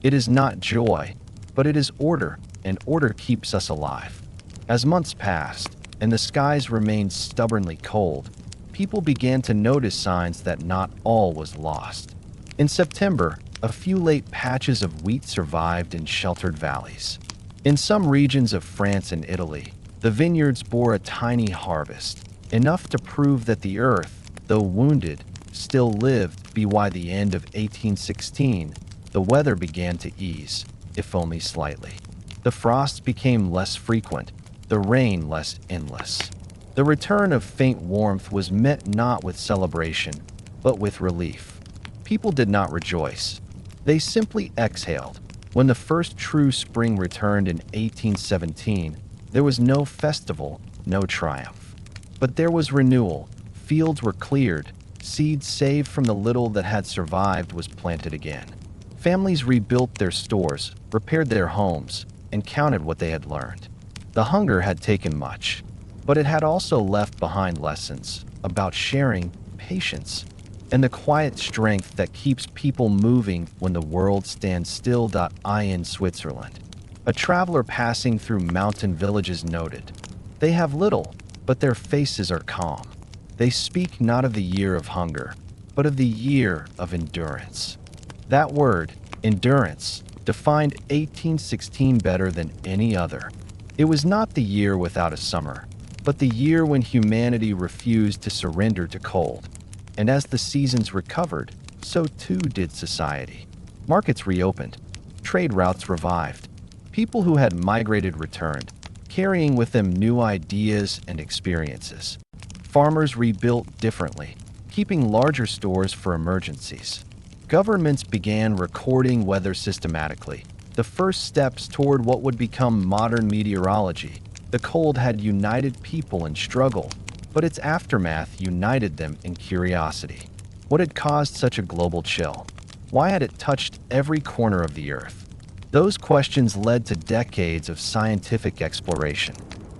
It is not joy, but it is order, and order keeps us alive." As months passed, and the skies remained stubbornly cold, people began to notice signs that not all was lost. In September, a few late patches of wheat survived in sheltered valleys. In some regions of France and Italy, the vineyards bore a tiny harvest, enough to prove that the earth, though wounded, still lived. By the end of 1816, the weather began to ease, if only slightly. The frosts became less frequent, the rain less endless. The return of faint warmth was met not with celebration, but with relief. People did not rejoice. They simply exhaled. When the first true spring returned in 1817, there was no festival, no triumph. But there was renewal. Fields were cleared. Seeds saved from the little that had survived was planted again. Families rebuilt their stores, repaired their homes, and counted what they had learned. The hunger had taken much, but it had also left behind lessons about sharing, patience, and the quiet strength that keeps people moving when the world stands still. In Switzerland, a traveler passing through mountain villages noted, "They have little, but their faces are calm. They speak not of the year of hunger, but of the year of endurance." That word, Endurance defined 1816 better than any other. It was not the year without a summer, but the year when humanity refused to surrender to cold. And as the seasons recovered, so too did society. Markets reopened, trade routes revived. People who had migrated returned, carrying with them new ideas and experiences. Farmers rebuilt differently, keeping larger stores for emergencies. Governments began recording weather systematically, the first steps toward what would become modern meteorology. The cold had united people in struggle, but its aftermath united them in curiosity. What had caused such a global chill? Why had it touched every corner of the Earth? Those questions led to decades of scientific exploration.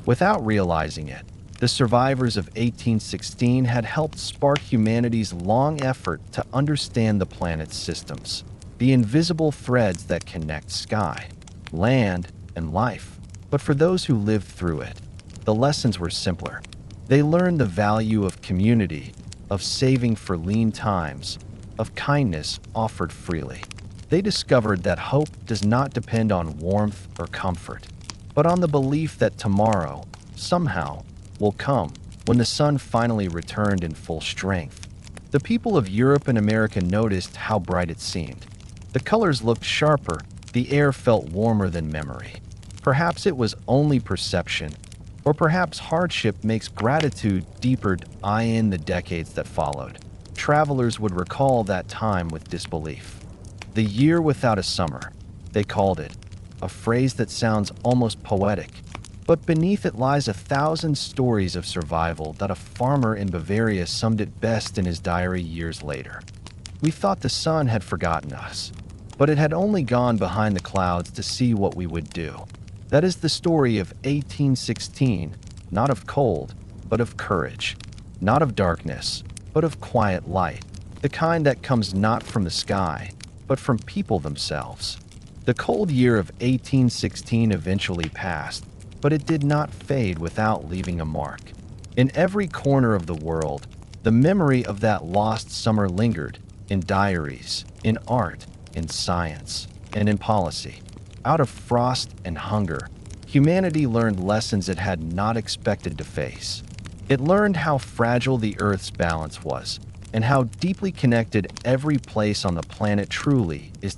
Without realizing it, the survivors of 1816 had helped spark humanity's long effort to understand the planet's systems, the invisible threads that connect sky, land, and life. But for those who lived through it, the lessons were simpler. They learned the value of community, of saving for lean times, of kindness offered freely. They discovered that hope does not depend on warmth or comfort, but on the belief that tomorrow, somehow, will come when the sun finally returned in full strength. The people of Europe and America noticed how bright it seemed. The colors looked sharper, the air felt warmer than memory. Perhaps it was only perception, or perhaps hardship makes gratitude deeper. In the decades that followed, travelers would recall that time with disbelief. The year without a summer, they called it, a phrase that sounds almost poetic. But beneath it lies 1,000 stories of survival that a farmer in Bavaria summed it best in his diary years later. We thought the sun had forgotten us, but it had only gone behind the clouds to see what we would do. That is the story of 1816, not of cold, but of courage, not of darkness, but of quiet light, the kind that comes not from the sky, but from people themselves. The cold year of 1816 eventually passed, but it did not fade without leaving a mark. In every corner of the world, the memory of that lost summer lingered, in diaries, in art, in science, and in policy. Out of frost and hunger, humanity learned lessons it had not expected to face. It learned how fragile the Earth's balance was, and how deeply connected every place on the planet truly is.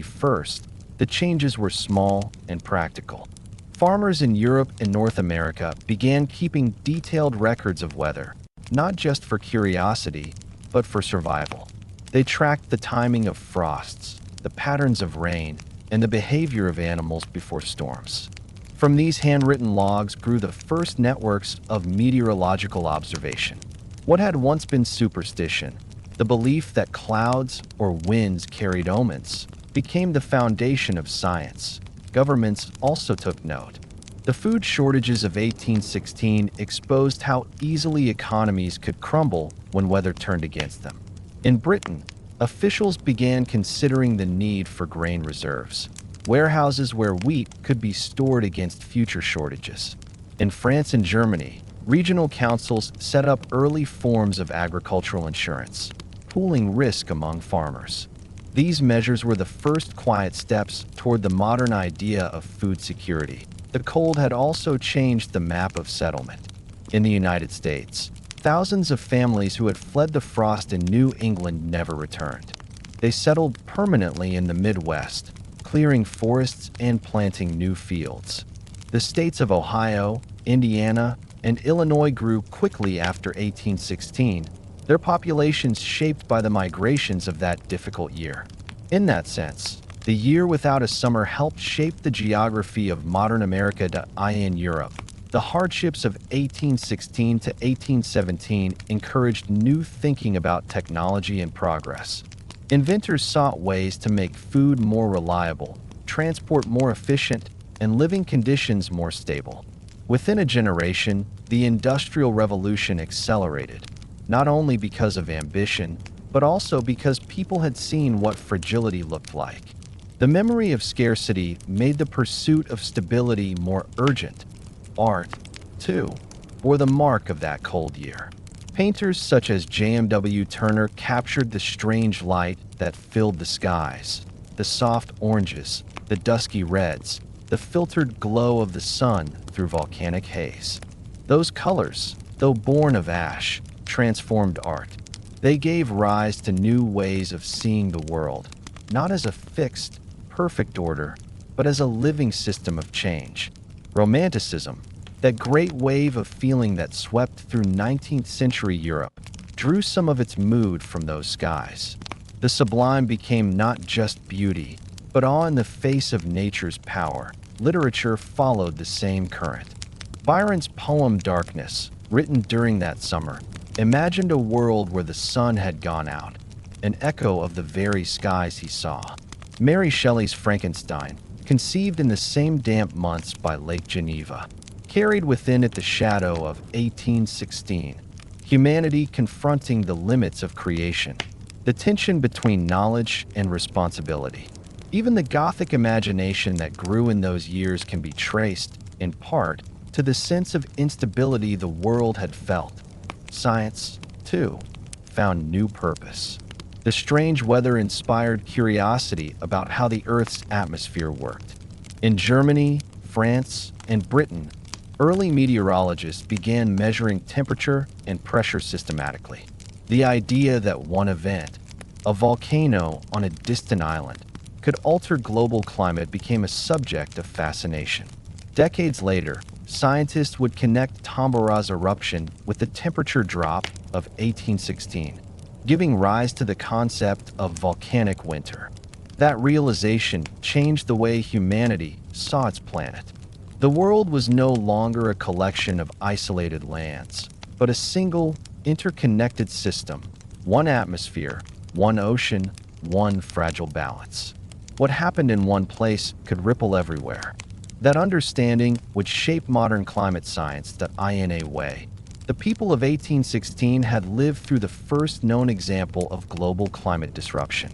First, the changes were small and practical. Farmers in Europe and North America began keeping detailed records of weather, not just for curiosity, but for survival. They tracked the timing of frosts, the patterns of rain, and the behavior of animals before storms. From these handwritten logs grew the first networks of meteorological observation. What had once been superstition, the belief that clouds or winds carried omens, became the foundation of science. Governments also took note. The food shortages of 1816 exposed how easily economies could crumble when weather turned against them. In Britain, officials began considering the need for grain reserves, warehouses where wheat could be stored against future shortages. In France and Germany, regional councils set up early forms of agricultural insurance, pooling risk among farmers. These measures were the first quiet steps toward the modern idea of food security. The cold had also changed the map of settlement. In the United States, thousands of families who had fled the frost in New England never returned. They settled permanently in the Midwest, clearing forests and planting new fields. The states of Ohio, Indiana, and Illinois grew quickly after 1816, their populations shaped by the migrations of that difficult year. In that sense, the year without a summer helped shape the geography of modern America. In Europe, the hardships of 1816 to 1817 encouraged new thinking about technology and progress. Inventors sought ways to make food more reliable, transport more efficient, and living conditions more stable. Within a generation, the Industrial Revolution accelerated, not only because of ambition, but also because people had seen what fragility looked like. The memory of scarcity made the pursuit of stability more urgent. Art, too, bore the mark of that cold year. Painters such as J.M.W. Turner captured the strange light that filled the skies. the soft oranges, the dusky reds, the filtered glow of the sun through volcanic haze. Those colors, though born of ash, transformed art. They gave rise to new ways of seeing the world, not as a fixed, perfect order, but as a living system of change. Romanticism, that great wave of feeling that swept through 19th century Europe, drew some of its mood from those skies. The sublime became not just beauty, but awe in the face of nature's power. Literature followed the same current. Byron's poem Darkness, written during that summer, imagined a world where the sun had gone out, an echo of the very skies he saw. Mary Shelley's Frankenstein, conceived in the same damp months by Lake Geneva, carried within it the shadow of 1816, humanity confronting the limits of creation, the tension between knowledge and responsibility. Even the Gothic imagination that grew in those years can be traced, in part, to the sense of instability the world had felt. Science, too, found new purpose. The strange weather inspired curiosity about how the Earth's atmosphere worked. In Germany, France, and Britain, early meteorologists began measuring temperature and pressure systematically. The idea that one event, a volcano on a distant island, could alter global climate became a subject of fascination. Decades later, scientists would connect Tambara's eruption with the temperature drop of 1816, giving rise to the concept of volcanic winter. That realization changed the way humanity saw its planet. The world was no longer a collection of isolated lands, but a single, interconnected system, one atmosphere, one ocean, one fragile balance. What happened in one place could ripple everywhere. That understanding would shape modern climate science in a way. The people of 1816 had lived through the first known example of global climate disruption.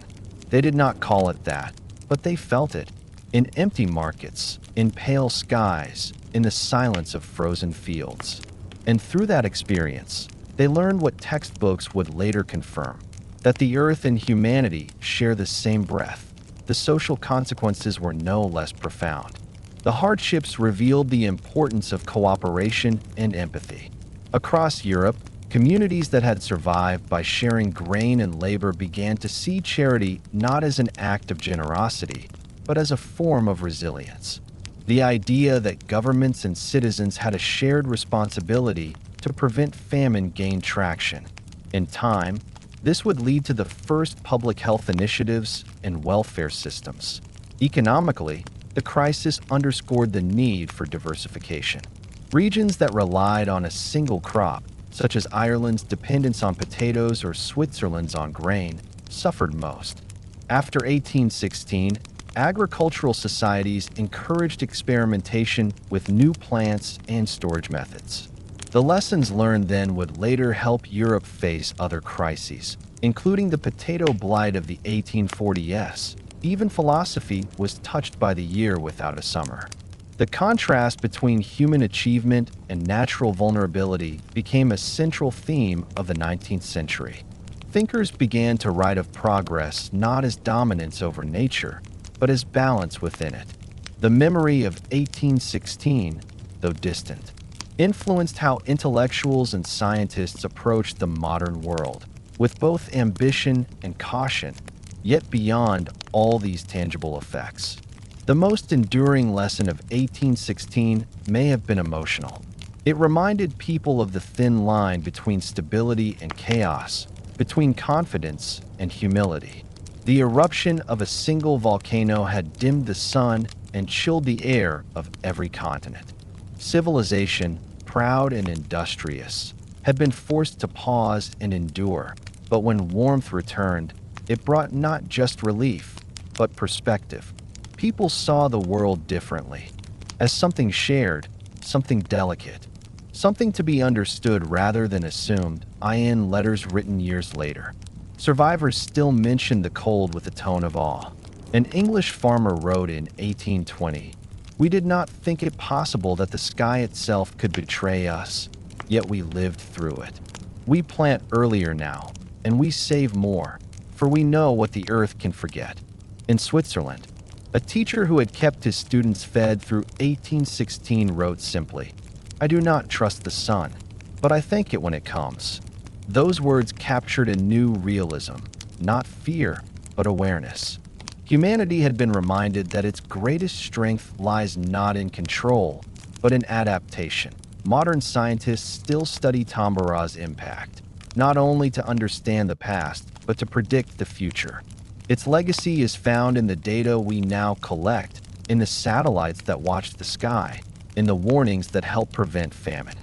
They did not call it that, but they felt it. In empty markets, in pale skies, in the silence of frozen fields. And through that experience, they learned what textbooks would later confirm, that the Earth and humanity share the same breath. The social consequences were no less profound. The hardships revealed the importance of cooperation and empathy. Across Europe, communities that had survived by sharing grain and labor began to see charity not as an act of generosity, but as a form of resilience. The idea that governments and citizens had a shared responsibility to prevent famine gained traction. In time, this would lead to the first public health initiatives and welfare systems. Economically, the crisis underscored the need for diversification. Regions that relied on a single crop, such as Ireland's dependence on potatoes or Switzerland's on grain, suffered most. After 1816, agricultural societies encouraged experimentation with new plants and storage methods. The lessons learned then would later help Europe face other crises, including the potato blight of the 1840s. Even philosophy was touched by the year without a summer. The contrast between human achievement and natural vulnerability became a central theme of the 19th century. Thinkers began to write of progress not as dominance over nature, but as balance within it. The memory of 1816, though distant, influenced how intellectuals and scientists approached the modern world, with both ambition and caution, yet beyond all these tangible effects. The most enduring lesson of 1816 may have been emotional. It reminded people of the thin line between stability and chaos, between confidence and humility. The eruption of a single volcano had dimmed the sun and chilled the air of every continent. Civilization, proud and industrious, had been forced to pause and endure, but when warmth returned, it brought not just relief, but perspective. People saw the world differently, as something shared, something delicate, something to be understood rather than assumed, in letters written years later. Survivors still mention the cold with a tone of awe. An English farmer wrote in 1820, "We did not think it possible that the sky itself could betray us, yet we lived through it. We plant earlier now, and we save more, for we know what the earth can forget." In Switzerland, a teacher who had kept his students fed through 1816 wrote simply, "I do not trust the sun, but I thank it when it comes." Those words captured a new realism, not fear, but awareness. Humanity had been reminded that its greatest strength lies not in control, but in adaptation. Modern scientists still study Tambara's impact, not only to understand the past, but to predict the future. Its legacy is found in the data we now collect, in the satellites that watch the sky, in the warnings that help prevent famine.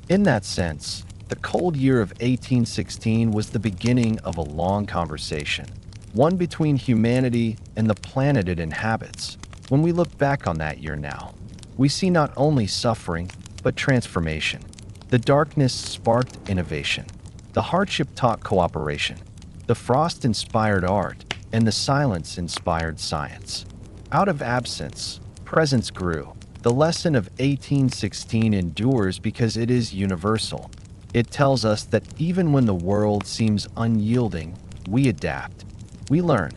In that sense, the cold year of 1816 was the beginning of a long conversation, one between humanity and the planet it inhabits. When we look back on that year now, we see not only suffering, but transformation. The darkness sparked innovation. The hardship taught cooperation. The frost inspired art, and the silence inspired science. Out of absence, presence grew. The lesson of 1816 endures because it is universal. It tells us that even when the world seems unyielding, we adapt. We learn.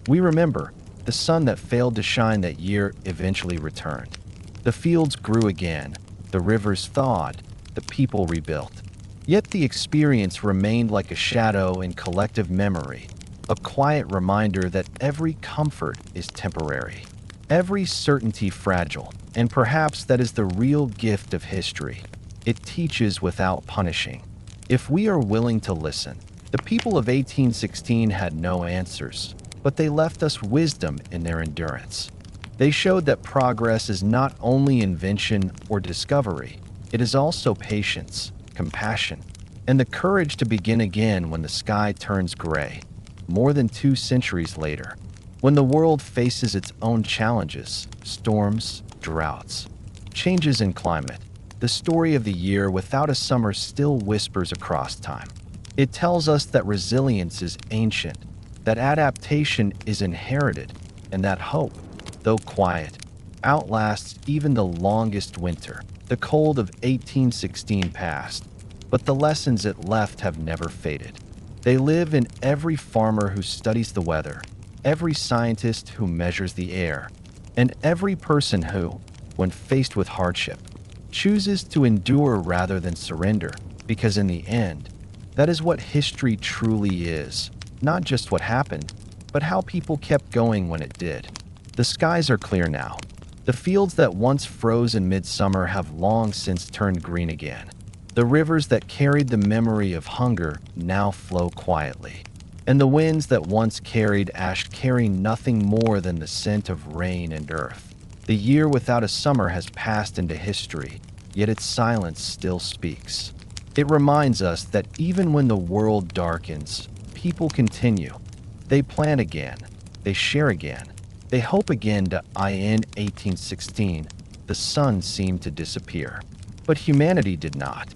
We remember. The sun that failed to shine that year eventually returned. The fields grew again. The rivers thawed. The people rebuilt. Yet the experience remained like a shadow in collective memory, a quiet reminder that every comfort is temporary, every certainty fragile, and perhaps that is the real gift of history. It teaches without punishing. If we are willing to listen, the people of 1816 had no answers, but they left us wisdom in their endurance. They showed that progress is not only invention or discovery, it is also patience, compassion, and the courage to begin again when the sky turns gray. More than 2 centuries later, when the world faces its own challenges, storms, droughts, changes in climate, the story of the year without a summer still whispers across time. It tells us that resilience is ancient, that adaptation is inherited, and that hope, though quiet, outlasts even the longest winter. The cold of 1816 passed, but the lessons it left have never faded. They live in every farmer who studies the weather, every scientist who measures the air, and every person who, when faced with hardship, chooses to endure rather than surrender, because in the end, that is what history truly is. Not just what happened, but how people kept going when it did. The skies are clear now. The fields that once froze in midsummer have long since turned green again. The rivers that carried the memory of hunger now flow quietly. And the winds that once carried ash carry nothing more than the scent of rain and earth. The year without a summer has passed into history, yet its silence still speaks. It reminds us that even when the world darkens, people continue. They plan again. They share again. They hope again to in 1816. The sun seemed to disappear. But humanity did not.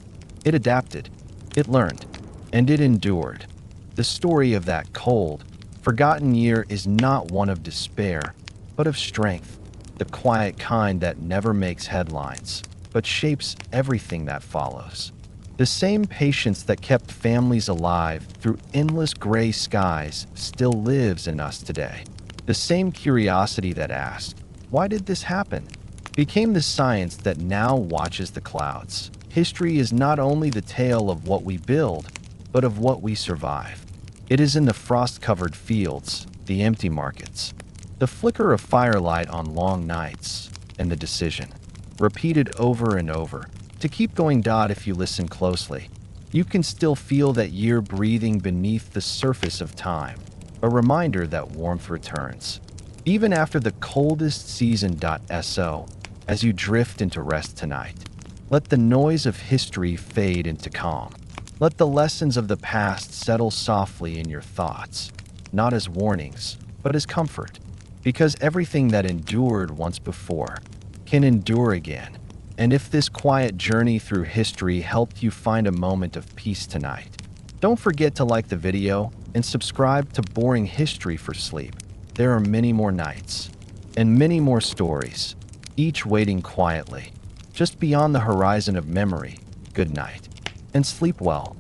It adapted. It learned. And it endured. The story of that cold, forgotten year is not one of despair, but of strength. The quiet kind that never makes headlines, but shapes everything that follows. The same patience that kept families alive through endless gray skies still lives in us today. The same curiosity that asked, "Why did this happen?" became the science that now watches the clouds. History is not only the tale of what we build, but of what we survive. It is in the frost-covered fields, the empty markets, the flicker of firelight on long nights, and the decision, repeated over and over, to keep going. If you listen closely, you can still feel that year breathing beneath the surface of time, a reminder that warmth returns, even after the coldest season. So, as you drift into rest tonight, let the noise of history fade into calm. Let the lessons of the past settle softly in your thoughts, not as warnings, but as comfort, because everything that endured once before can endure again. And if this quiet journey through history helped you find a moment of peace tonight, don't forget to like the video and subscribe to Boring History for Sleep. There are many more nights and many more stories, each waiting quietly, just beyond the horizon of memory. Good night, and sleep well.